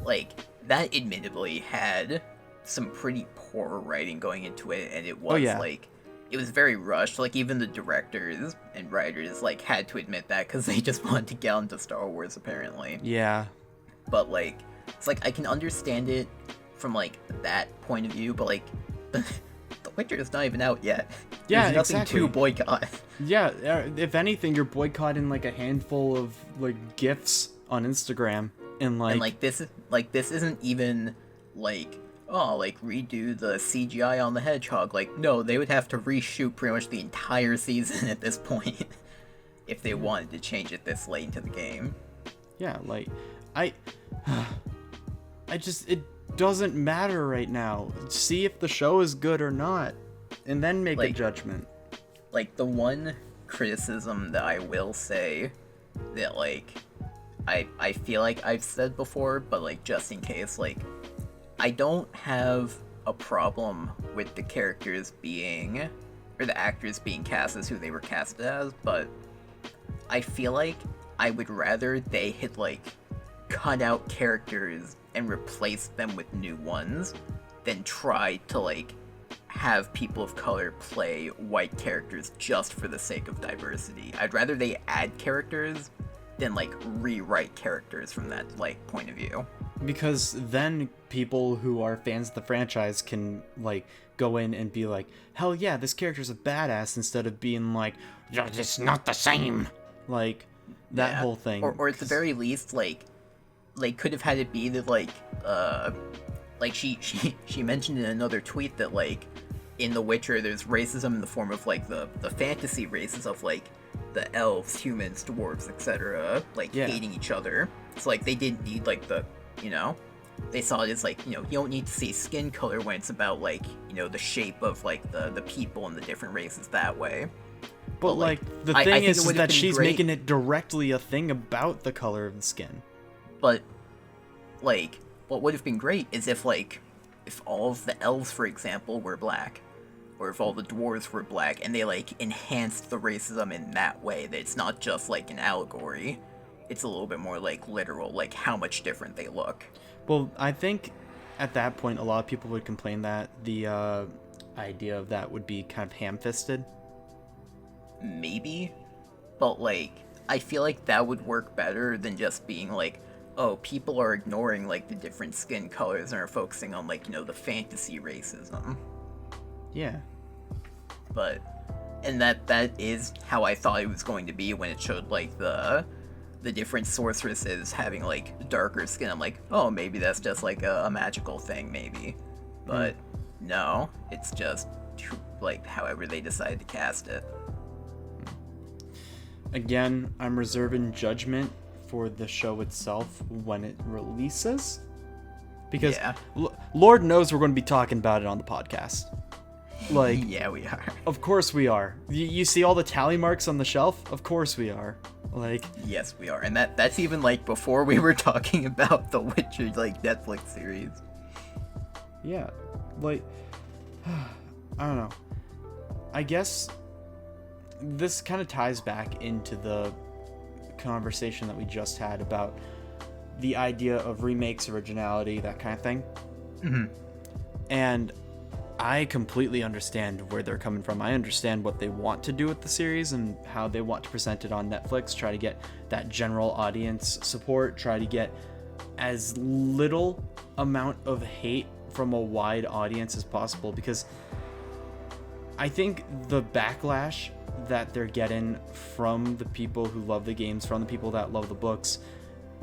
like, that admittedly had some pretty poor writing going into it, and it was, like, it was very rushed. Like, even the directors and writers, like, had to admit that, because they just wanted to get into Star Wars, apparently.
Yeah.
But, like, it's like, I can understand it from, like, that point of view, but, like, the Witcher is not even out yet.
Yeah,
There's nothing
exactly.
to boycott.
Yeah, if anything, you're boycotting like a handful of like GIFs on Instagram, and like
this isn't even like, oh, like redo the CGI on the hedgehog. Like, no, they would have to reshoot pretty much the entire season at this point if they wanted to change it this late into the game.
yeah, like I just, it doesn't matter right now. See if the show is good or not, and then make a
Like-
judgment.
Like, the one criticism that I will say that, like, I feel like I've said before, but, like, just in case, like, I don't have a problem with the characters being, or the actors being cast as who they were cast as, but I feel like I would rather they had, like, cut out characters and replace them with new ones than try to, like, have people of color play white characters just for the sake of diversity. I'd rather they add characters than like rewrite characters from that like point of view.
Because then people who are fans of the franchise can like go in and be like, hell yeah, this character's a badass, instead of being like, yeah, it's not the same. Like that whole thing.
Or at the very least, like could have had it be that like she mentioned in another tweet that like in The Witcher there's racism in the form of like the fantasy races of like the elves, humans, dwarves, etc. like hating each other. So like they didn't need like the, you know, they saw it as like, you know, you don't need to see skin color when it's about like, you know, the shape of like the people and the different races that way.
But like the thing is that she's making it directly a thing about the color of the skin.
But like what would have been great is if all of the elves, for example, were black, or if all the dwarves were black, and they like enhanced the racism in that way, that it's not just like an allegory, it's a little bit more like literal, like how much different they look.
Well, I think at that point a lot of people would complain that the idea of that would be kind of ham-fisted.
Maybe, but like I feel like that would work better than just being like, oh, people are ignoring like the different skin colors and are focusing on like, you know, the fantasy racism.
Yeah.
But and that is how I thought it was going to be when it showed like the different sorceresses having like darker skin. I'm like, oh, maybe that's just like a magical thing, maybe. But no, it's just like however they decided to cast it.
Again, I'm reserving judgment for the show itself when it releases, because Lord knows we're going to be talking about it on the podcast. Like,
yeah, we are.
Of course we are. You see all the tally marks on the shelf? Of course we are. Like,
yes, we are. And that's even like before we were talking about the Witcher like Netflix series.
Yeah. Like, I don't know. I guess this kind of ties back into the conversation that we just had about the idea of remakes, originality, that kind of thing.
Mm-hmm.
And I completely understand where they're coming from. I understand what they want to do with the series and how they want to present it on Netflix, try to get that general audience support, try to get as little amount of hate from a wide audience as possible, because I think the backlash that they're getting from the people who love the games, from the people that love the books,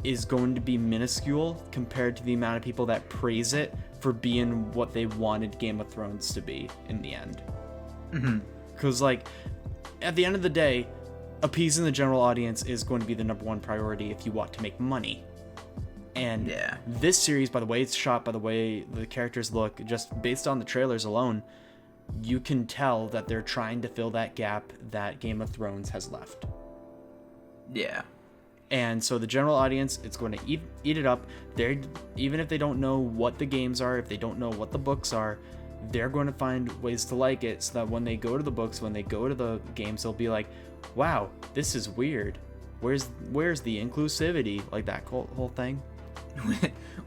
is going to be minuscule compared to the amount of people that praise it for being what they wanted Game of Thrones to be in the end. Because, like, at the end of the day, appeasing the general audience is going to be the number one priority if you want to make money. And this series, by the way it's shot, by the way the characters look, just based on the trailers alone, you can tell that they're trying to fill that gap that Game of Thrones has left.
Yeah.
And so the general audience, it's going to eat it up. They're, even if they don't know what the games are, if they don't know what the books are, they're going to find ways to like it, so that when they go to the books, when they go to the games, they'll be like, wow, this is weird. Where's the inclusivity? Like that whole thing.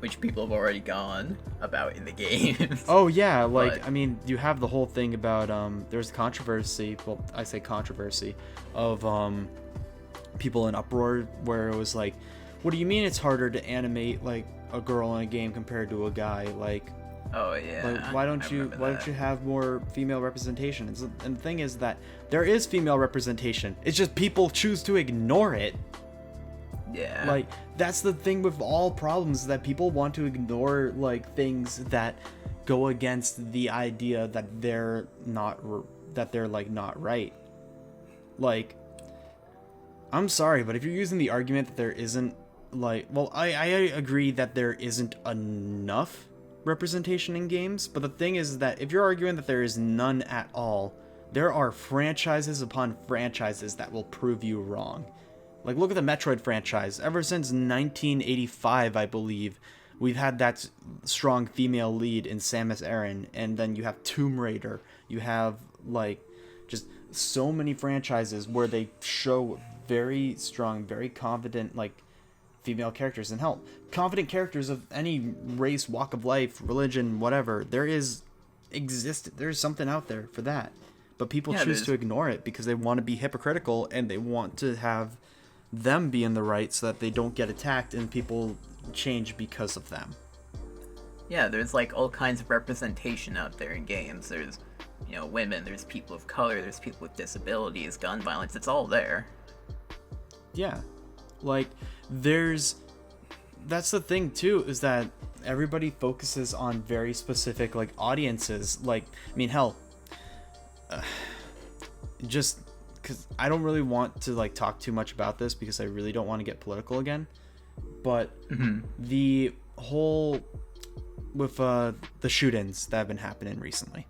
Which people have already gone about in the games.
Oh yeah, like, but I mean, you have the whole thing about there's controversy, well, I say controversy, of people in uproar, where it was like, what do you mean it's harder to animate like a girl in a game compared to a guy? Like,
oh yeah,
like, why don't you have more female representation? And the thing is that there is female representation, it's just people choose to ignore it.
Yeah.
Like, that's the thing with all problems, that people want to ignore like things that go against the idea that they're not right. Like, I'm sorry, but if you're using the argument that there isn't like, well, I agree that there isn't enough representation in games, but the thing is that if you're arguing that there is none at all, there are franchises upon franchises that will prove you wrong. Like, look at the Metroid franchise. Ever since 1985, I believe, we've had that strong female lead in Samus Aran, and then you have Tomb Raider. You have, like, just so many franchises where they show very strong, very confident, like, female characters. And hell, confident characters of any race, walk of life, religion, whatever. There is existed. There's something out there for that. But people
Yeah,
choose to
there's-
ignore it because they want to be hypocritical and they want to have them be in the right so that they don't get attacked and people change because of them.
Yeah, there's like all kinds of representation out there in games. There's, you know, women, there's people of color, there's people with disabilities, gun violence, it's all there.
Yeah. Like, that's the thing too, is that everybody focuses on very specific, like, audiences. Like, I mean, hell, just because I don't really want to, like, talk too much about this because I really don't want to get political again. But the whole, with the shoot-ins that have been happening recently.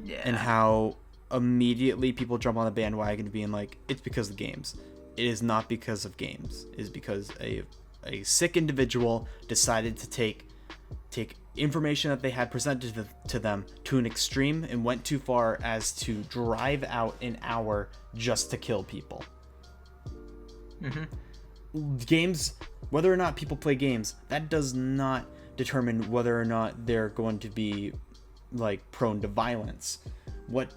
Yeah.
And how immediately people jump on the bandwagon being like, it's because of games. It is not because of games. It is because a sick individual decided to take information that they had presented to them to an extreme and went too far as to drive out an hour just to kill people. Games, whether or not people play games, that does not determine whether or not they're going to be, like, prone to violence. What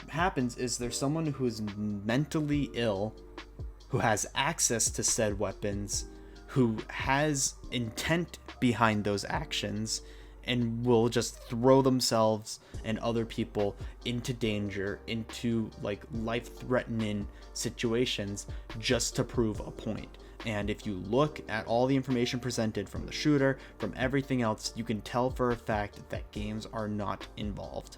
happens is there's someone who's mentally ill, who has access to said weapons, who has intent behind those actions, and will just throw themselves and other people into danger, into, like, life-threatening situations just to prove a point. And if you look at all the information presented from the shooter, from everything else, you can tell for a fact that games are not involved.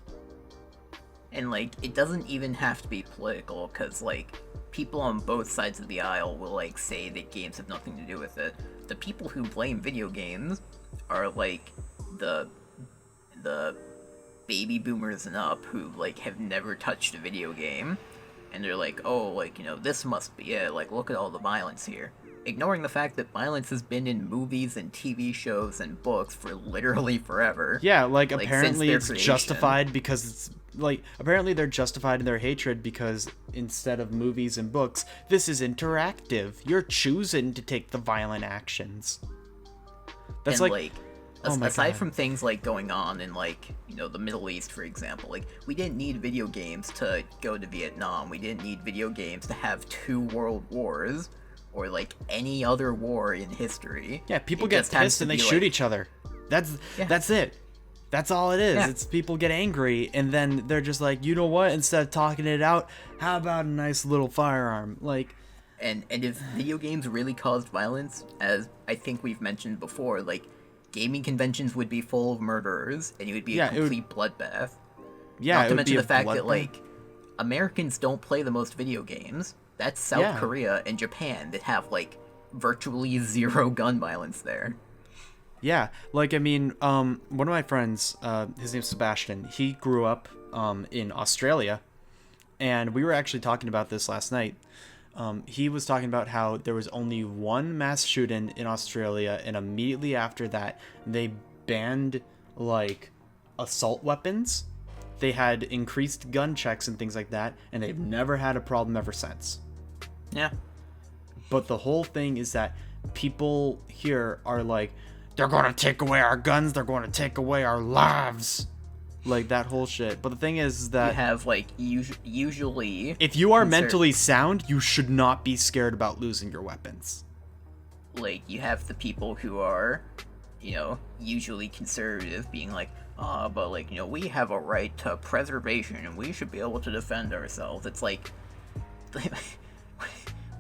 And, like, it doesn't even have to be political, because, like, people on both sides of the aisle will, like, say that games have nothing to do with it. The people who blame video games are, like, the baby boomers and up who, like, have never touched a video game. And they're like, oh, like, you know, this must be it. Like, look at all the violence here. Ignoring the fact that violence has been in movies and TV shows and books for literally forever.
Yeah, like
since
apparently
their
it's
creation.
justified because it's like, apparently they're justified in their hatred because instead of movies and books, this is interactive. You're choosing to take the violent actions. That's
And,
like
oh
my
aside
God.
from things like going on in, like, you know, the Middle East, for example, like, we didn't need video games to go to Vietnam. We didn't need video games to have 2 world wars or, like, any other war in history.
Yeah, people
It
get
just has
pissed
to
and they
be,
shoot
like-
each other. That's
Yeah.
it. That's all it is.
Yeah.
It's people get angry and then they're just like, you know what? Instead of talking it out, how about a nice little firearm? Like,
And if video games really caused violence, as I think we've mentioned before, like, gaming conventions would be full of murderers, and it would be
Yeah,
a
it would-
complete bloodbath.
yeah,
Not
it
to
would
mention
be
the
a
fact that,
bloodbath.
like, Americans don't play the most video games. That's South
Yeah.
Korea and Japan that have, like, virtually zero gun violence there.
Yeah, like, I mean, one of my friends, his name's Sebastian. He grew up in Australia, and we were actually talking about this last night. He was talking about how there was only one mass shooting in Australia, and immediately after that, they banned, like, assault weapons. They had increased gun checks and things like that, and they've never had a problem ever since.
Yeah.
But the whole thing is that people here are like, they're going to take away our guns, they're going to take away our lives. Like, that whole shit. But the thing is that
You have, like, usually...
if you are
conser-
mentally sound, you should not be scared about losing your weapons.
Like, you have the people who are, you know, usually conservative being like, but, like, you know, we have a right to preservation and we should be able to defend ourselves. It's like,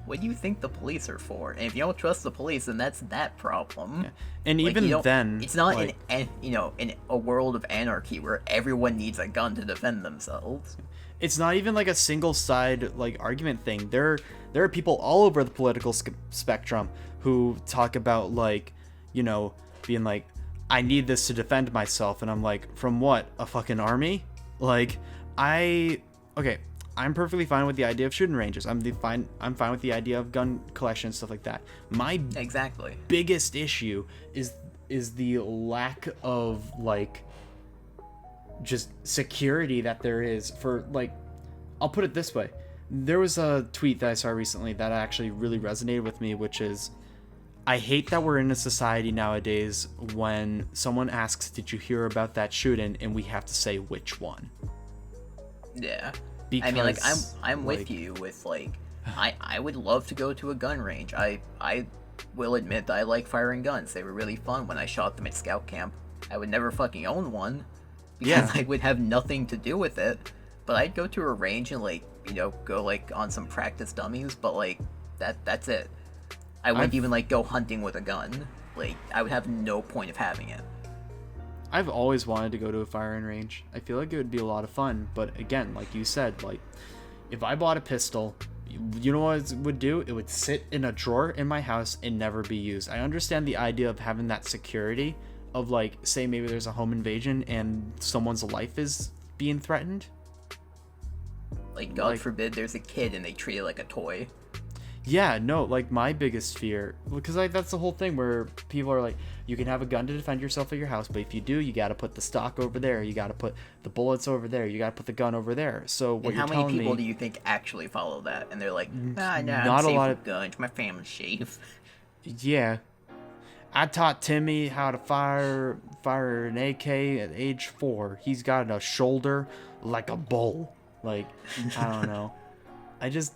what do you think the police are for? And if you don't trust the police, then that's that problem.
Yeah. And
Like,
even
you don't-
then,
it's not
like,
in a world of anarchy where everyone needs a gun to defend themselves.
it's not even like a single side, like, argument thing. There are people all over the political spectrum who talk about, like, you know, being like, I need this to defend myself, and I'm like, from what? A fucking army? Like, okay, I'm perfectly fine with the idea of shooting ranges. I'm fine with the idea of gun collection and stuff like that. My
Exactly.
biggest issue is the lack of, like, just security that there is for, like, I'll put it this way. There was a tweet that I saw recently that actually really resonated with me, which is, I hate that we're in a society nowadays when someone asks, "Did you hear about that shooting?" and we have to say which one.
Yeah.
Because,
I mean, like, I'm with
like,
you with, like, I would love to go to a gun range. I will admit that I like firing guns. They were really fun when I shot them at scout camp. I would never fucking own one because
Yeah.
I would have nothing to do with it. But I'd go to a range and, like, you know, go, like, on some practice dummies, but, like, that's it. I wouldn't even, like, go hunting with a gun. Like, I would have no point of having it.
I've always wanted to go to a firing range. I feel like it would be a lot of fun, but again, like you said, like, if I bought a pistol, you know what it would do? It would sit in a drawer in my house and never be used. I understand the idea of having that security of, like, say maybe there's a home invasion and someone's life is being threatened.
Like, God forbid there's a kid and they treat it like a toy.
Yeah, no, like, my biggest fear, because, like, that's the whole thing where people are like, you can have a gun to defend yourself at your house, but if you do, you got to put the stock over there, you got to put the bullets over there, you got to put the gun over there. So what
And
you're
how many
telling
people
me,
do you think actually follow that? And they're like, nah,
not
I'm
a
safe
lot
with
of-
guns. My family's safe.
yeah, I taught Timmy how to fire an AK at age 4. He's got a shoulder like a bull. Like, I don't know. I just,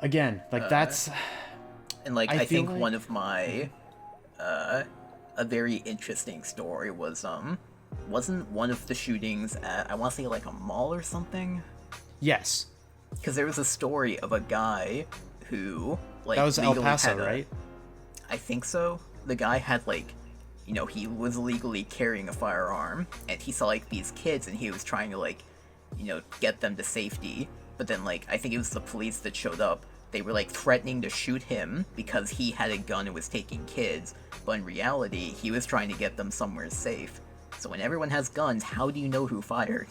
again, like, that's.
And, like,
I
I
feel
think
like-
one of my, a very interesting story was, wasn't one of the shootings at, I want to say, like, a mall or something?
Yes,
Because there was a story of a guy who, like,
that was El
legally
Paso,
had a-
right?
I think so. The guy had, like, you know, he was legally carrying a firearm, and he saw, like, these kids, and he was trying to, like, you know, get them to safety. But then, like, I think it was the police that showed up. They were, like, threatening to shoot him because he had a gun and was taking kids. But in reality, he was trying to get them somewhere safe. So when everyone has guns, how do you know who fired?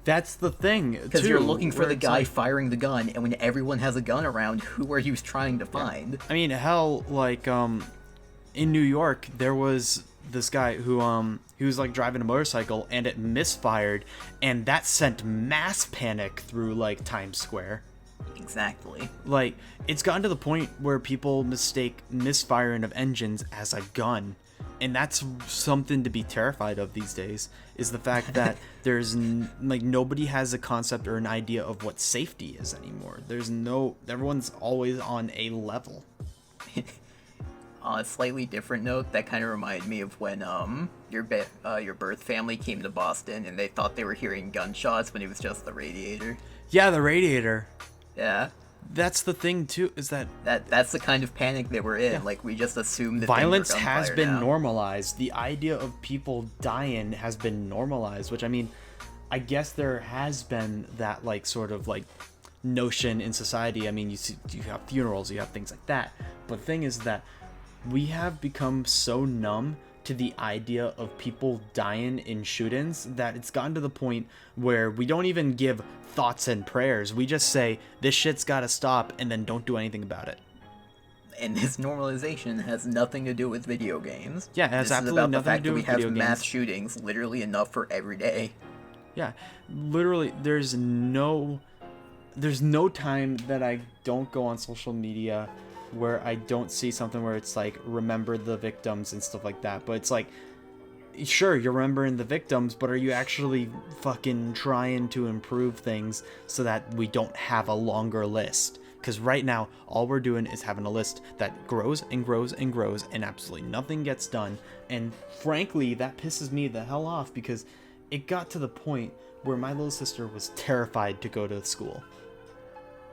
That's the thing,
Because
too,
you're looking for
where
the
it's
guy
like-
firing the gun, and when everyone has a gun around, who are you trying to find?
I mean, hell, like, in New York, there was this guy who, he was, like, driving a motorcycle, and it misfired, and that sent mass panic through, like, Times Square.
Exactly.
Like, it's gotten to the point where people mistake misfiring of engines as a gun. And that's something to be terrified of these days, is the fact that there's, like, nobody has a concept or an idea of what safety is anymore. Everyone's always on a level.
On a slightly different note, that kind of reminded me of when your birth family came to Boston and they thought they were hearing gunshots when it was just the radiator.
Yeah, the radiator.
Yeah,
That's the thing, too, is that
that's the kind of panic that we're in.
Yeah.
Like, we just assume that
violence
things are
has
gunfire
been
now.
normalized. The idea of people dying has been normalized, which, I mean, I guess there has been that, like, sort of, like, notion in society. I mean, you have funerals, you have things like that. But the thing is that we have become so numb to the idea of people dying in shootings that it's gotten to the point where we don't even give thoughts and prayers. We just say, this shit's gotta stop, and then don't do anything about it.
And this normalization has nothing to do with video games.
Yeah, it has
this
absolutely
is about
nothing
the
to
fact
do
that we
with
have
video
mass
games.
shootings literally enough for every day.
Yeah, literally, there's no time that I don't go on social media where I don't see something where it's like, remember the victims and stuff like that. But it's like, sure, you're remembering the victims, but are you actually fucking trying to improve things so that we don't have a longer list? Because right now, all we're doing is having a list that grows and grows and grows, and absolutely nothing gets done. And frankly, that pisses me the hell off, because it got to the point where my little sister was terrified to go to school.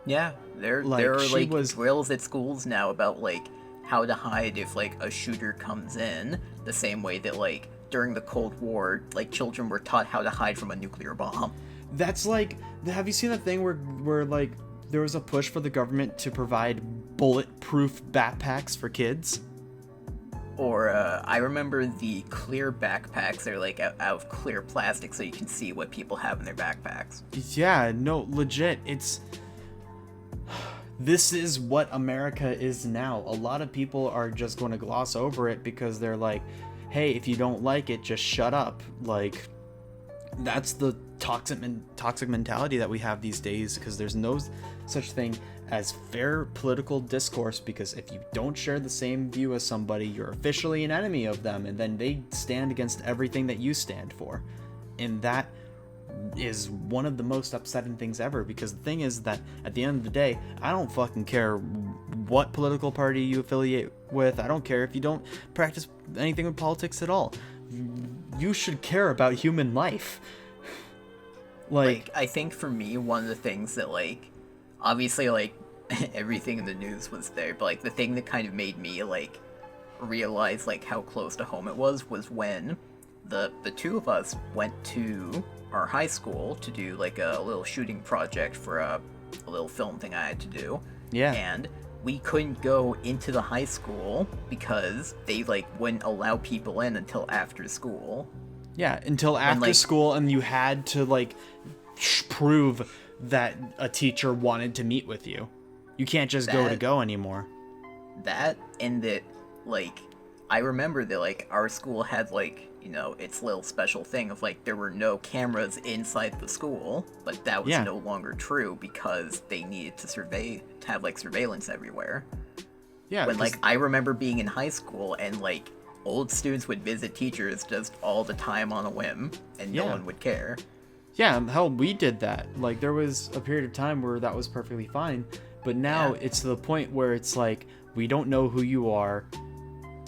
Yeah, there
Like,
are
she
like
was-
drills at schools now about like how to hide if like a shooter comes in, the same way that like during the Cold War, like children were taught how to hide from a nuclear bomb.
That's like, have you seen that thing where like there was a push for the government to provide bulletproof backpacks for kids?
Or I remember the clear backpacks. They're like out of clear plastic, so you can see what people have in their backpacks.
Yeah, no, legit, this is what America is now. A lot of people are just going to gloss over it because they're like, hey, if you don't like it, just shut up. Like, that's the toxic mentality that we have these days, because there's no such thing as fair political discourse, because if you don't share the same view as somebody, you're officially an enemy of them, and then they stand against everything that you stand for. And that is one of the most upsetting things ever, because the thing is that at the end of the day, I don't fucking care what political party you affiliate with. I don't care if you don't practice anything with politics at all. You should care about human life.
Like, I think for me, one of the things that, like, obviously, like, everything in the news was there, but, like, the thing that kind of made me, like, realize, like, how close to home it was when the two of us went to our high school to do, like, a little shooting project for a little film thing I had to do.
Yeah.
And we couldn't go into the high school because they, like, wouldn't allow people in until after school.
Yeah, until after
like,
school, and you had to, like, prove that a teacher wanted to meet with you. You can't just go anymore.
That, and that, like, I remember that, like, our school had, like, you know, its little special thing of, like, there were no cameras inside the school, but that was no longer true because they needed to have, like, surveillance everywhere.
Yeah.
When, like, I remember being in high school and, like, old students would visit teachers just all the time on a whim, and no one would care.
Yeah, hell, we did that. Like, there was a period of time where that was perfectly fine, but now it's to the point where it's like, we don't know who you are,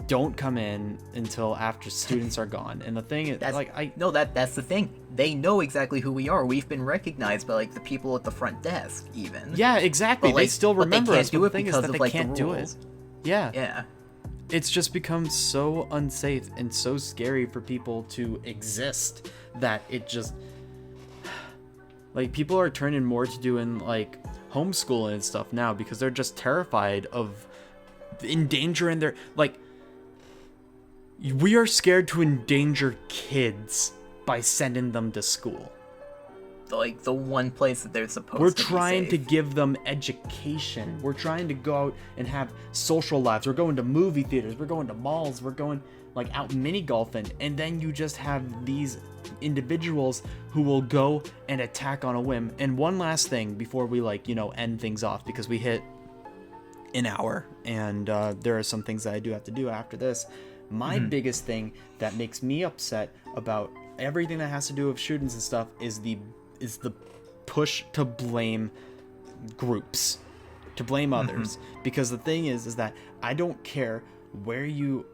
don't come in until after students are gone. And the thing is,
that's the thing. They know exactly who we are. We've been recognized by, like, the people at the front desk, even.
Yeah, exactly.
But, like,
they still remember us, but the thing is that
of,
they
like,
can't do it. Yeah.
Yeah.
It's just become so unsafe and so scary for people to exist that it just, like, people are turning more to doing, like, homeschooling and stuff now because they're just terrified of endangering their, like, we are scared to endanger kids by sending them to school.
Like, the one place that they're supposed to be
We're trying
safe.
to give them education. We're trying to go out and have social lives. We're going to movie theaters. We're going to malls. We're going, like, out mini golfing. And then you just have these individuals who will go and attack on a whim. And one last thing before we, like, you know, end things off, because we hit an hour and there are some things that I do have to do after this. My biggest thing that makes me upset about everything that has to do with shootings and stuff is the push to blame groups, to blame others. Because the thing is that I don't care where you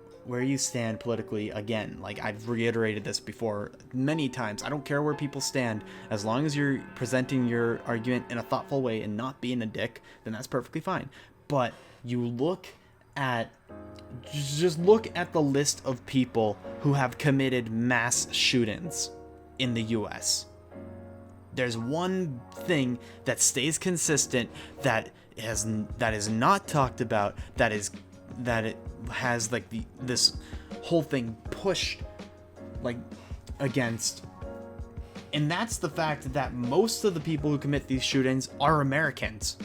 stand politically. Again, like, I've reiterated this before many times, I don't care where people stand, as long as you're presenting your argument in a thoughtful way and not being a dick, then that's perfectly fine. But you just look at the list of people who have committed mass shootings in the US. There's one thing that stays consistent that is not talked about, that it has, like, this whole thing pushed, like, against, and that's the fact that most of the people who commit these shootings are Americans.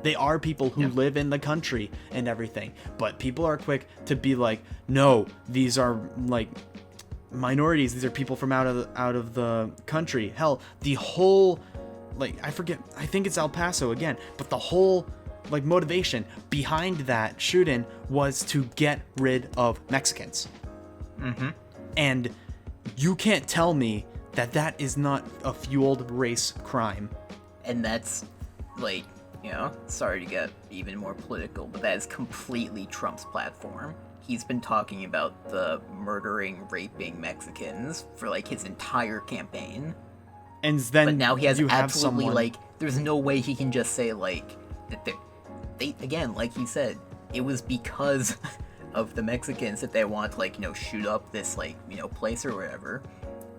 They are people who live in the country and everything, but people are quick to be like, no, these are, like, minorities, these are people from out of the country. Hell, the whole, like, I think it's El Paso again, but the whole, like, motivation behind that shooting was to get rid of Mexicans. And you can't tell me that is not a fueled race crime.
And that's, like, you know, sorry to get even more political, but that is completely Trump's platform. He's been talking about the murdering, raping Mexicans for, like, his entire campaign.
And then
but now he has absolutely,
someone,
like, there's no way he can just say, like, that they, again, like he said, it was because of the Mexicans that they want to, like, you know, shoot up this, like, you know, place or whatever.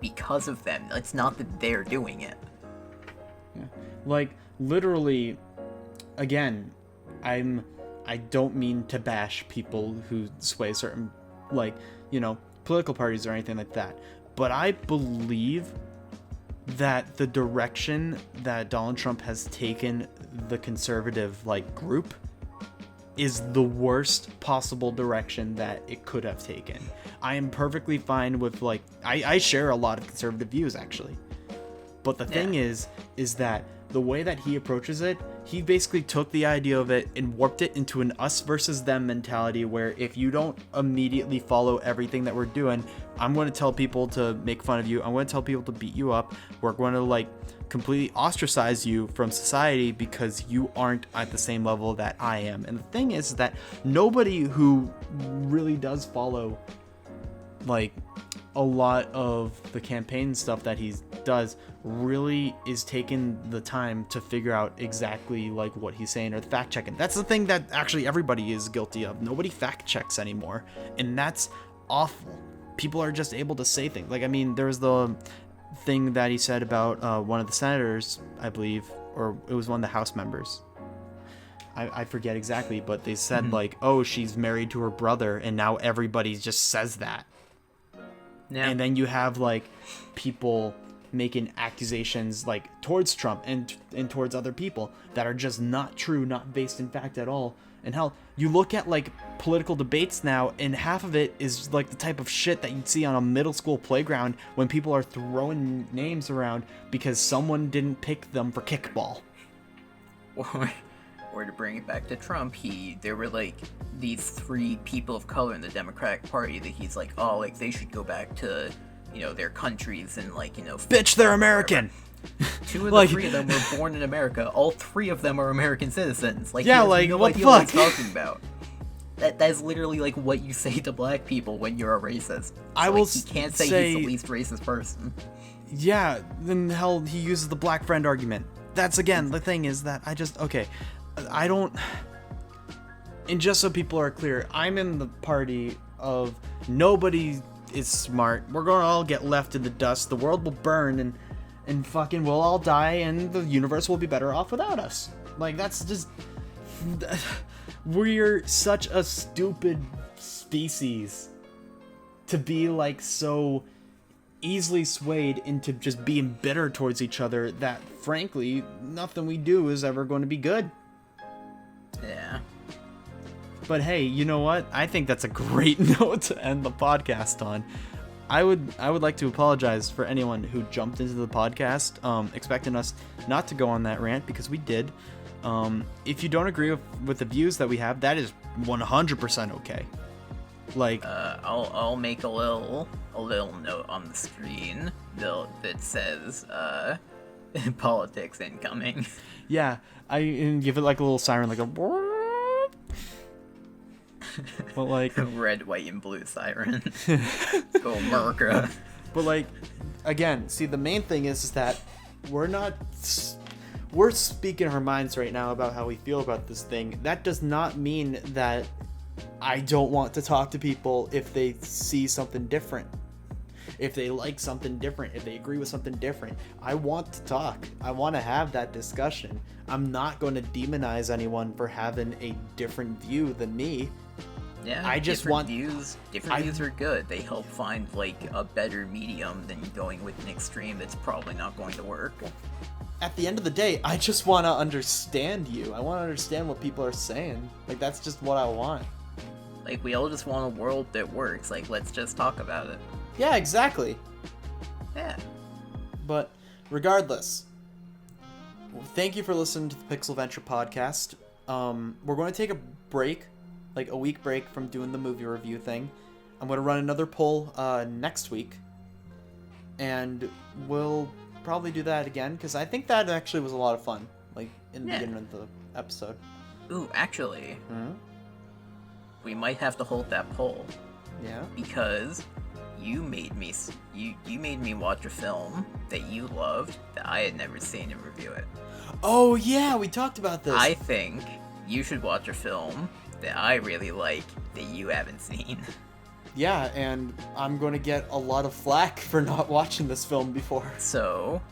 Because of them. It's not that they're doing it.
Yeah. Like, literally, again, I don't mean to bash people who sway certain, like, you know, political parties or anything like that, but I believe that the direction that Donald Trump has taken the conservative, like, group is the worst possible direction that it could have taken. I am perfectly fine with, like, I share a lot of conservative views, actually, but the thing is that the way that he approaches it he basically took the idea of it and warped it into an us versus them mentality, where if you don't immediately follow everything that we're doing, I'm going to tell people to make fun of you. I'm going to tell people to beat you up. We're going to like completely ostracize you from society because you aren't at the same level that I am. And the thing is that nobody who really does follow like a lot of the campaign stuff that he does really is taking the time to figure out exactly like what he's saying, or the fact checking. That's the thing that actually everybody is guilty of. Nobody fact checks anymore, and that's awful. People are just able to say things. Like, I mean, there was the thing that he said about one of the senators, I believe, or it was one of the House members. I forget exactly, but they said like, oh, she's married to her brother, and now everybody just says that. Yeah. And then you have like people making accusations like towards Trump and towards other people that are just not true, not based in fact at all. And hell, you look at like political debates now, and half of it is like the type of shit that you'd see on a middle school playground when people are throwing names around because someone didn't pick them for kickball.
Or to bring it back to Trump, there were like these 3 people of color in the Democratic Party that he's like, oh, like they should go back to, their countries and like,
bitch, they're American.
2 of the 3 of them were born in America. All 3 of them are American citizens. Like,
yeah, like what the fuck?
What he's talking about. That's literally like what you say to black people when you're a racist. So,
I will.
He can't say he's the least racist person.
Yeah, then hell, he uses the black friend argument. That's again the thing is that I don't. And just so people are clear, I'm in the party of nobody is smart. We're gonna all get left in the dust. The world will burn and fucking we'll all die, and the universe will be better off without us. Like, that's just. We're such a stupid species to be like so easily swayed into just being bitter towards each other that frankly nothing we do is ever going to be good.
Yeah.
But hey, you know what? I think that's a great note to end the podcast on. I would like to apologize for anyone who jumped into the podcast expecting us not to go on that rant, because we did. If you don't agree with the views that we have, that is 100% okay. Like,
I'll make a little note on the screen that says politics incoming.
Yeah, I give it like a little siren, like a. But like
red, white, and blue siren. Go America.
But like, again, see, the main thing is that we're speaking our minds right now about how we feel about this thing. That does not mean that I don't want to talk to people if they see something different. If they like something different, if they agree with something different. I want to talk. I want to have that discussion. I'm not going to demonize anyone for having a different view than me.
Yeah,
I just want
views. Different views are good. They help find like a better medium than going with an extreme that's probably not going to work.
At the end of the day, I just want to understand you. I want to understand what people are saying. Like, that's just what I want.
Like, we all just want a world that works. Like, let's just talk about it.
Yeah, exactly.
Yeah.
But regardless, thank you for listening to the Pixel Venture podcast. We're going to take a break, like a week break from doing the movie review thing. I'm going to run another poll next week, and we'll probably do that again, because I think that actually was a lot of fun, like in the beginning of the episode.
Ooh, actually, we might have to hold that poll.
Yeah.
Because you made me watch a film that you loved that I had never seen and review it.
Oh yeah, we talked about this.
I think you should watch a film that I really like that you haven't seen.
Yeah, and I'm going to get a lot of flack for not watching this film before.
So,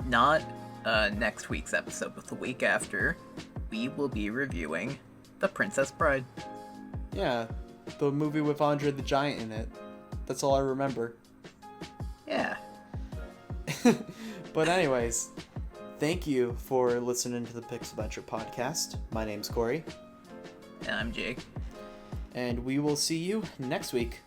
not next week's episode, but the week after, we will be reviewing The Princess Bride.
Yeah, the movie with Andre the Giant in it. That's all I remember.
Yeah.
But anyways, thank you for listening to the Pixel Venture podcast. My name's Corey.
And I'm Jake.
And we will see you next week.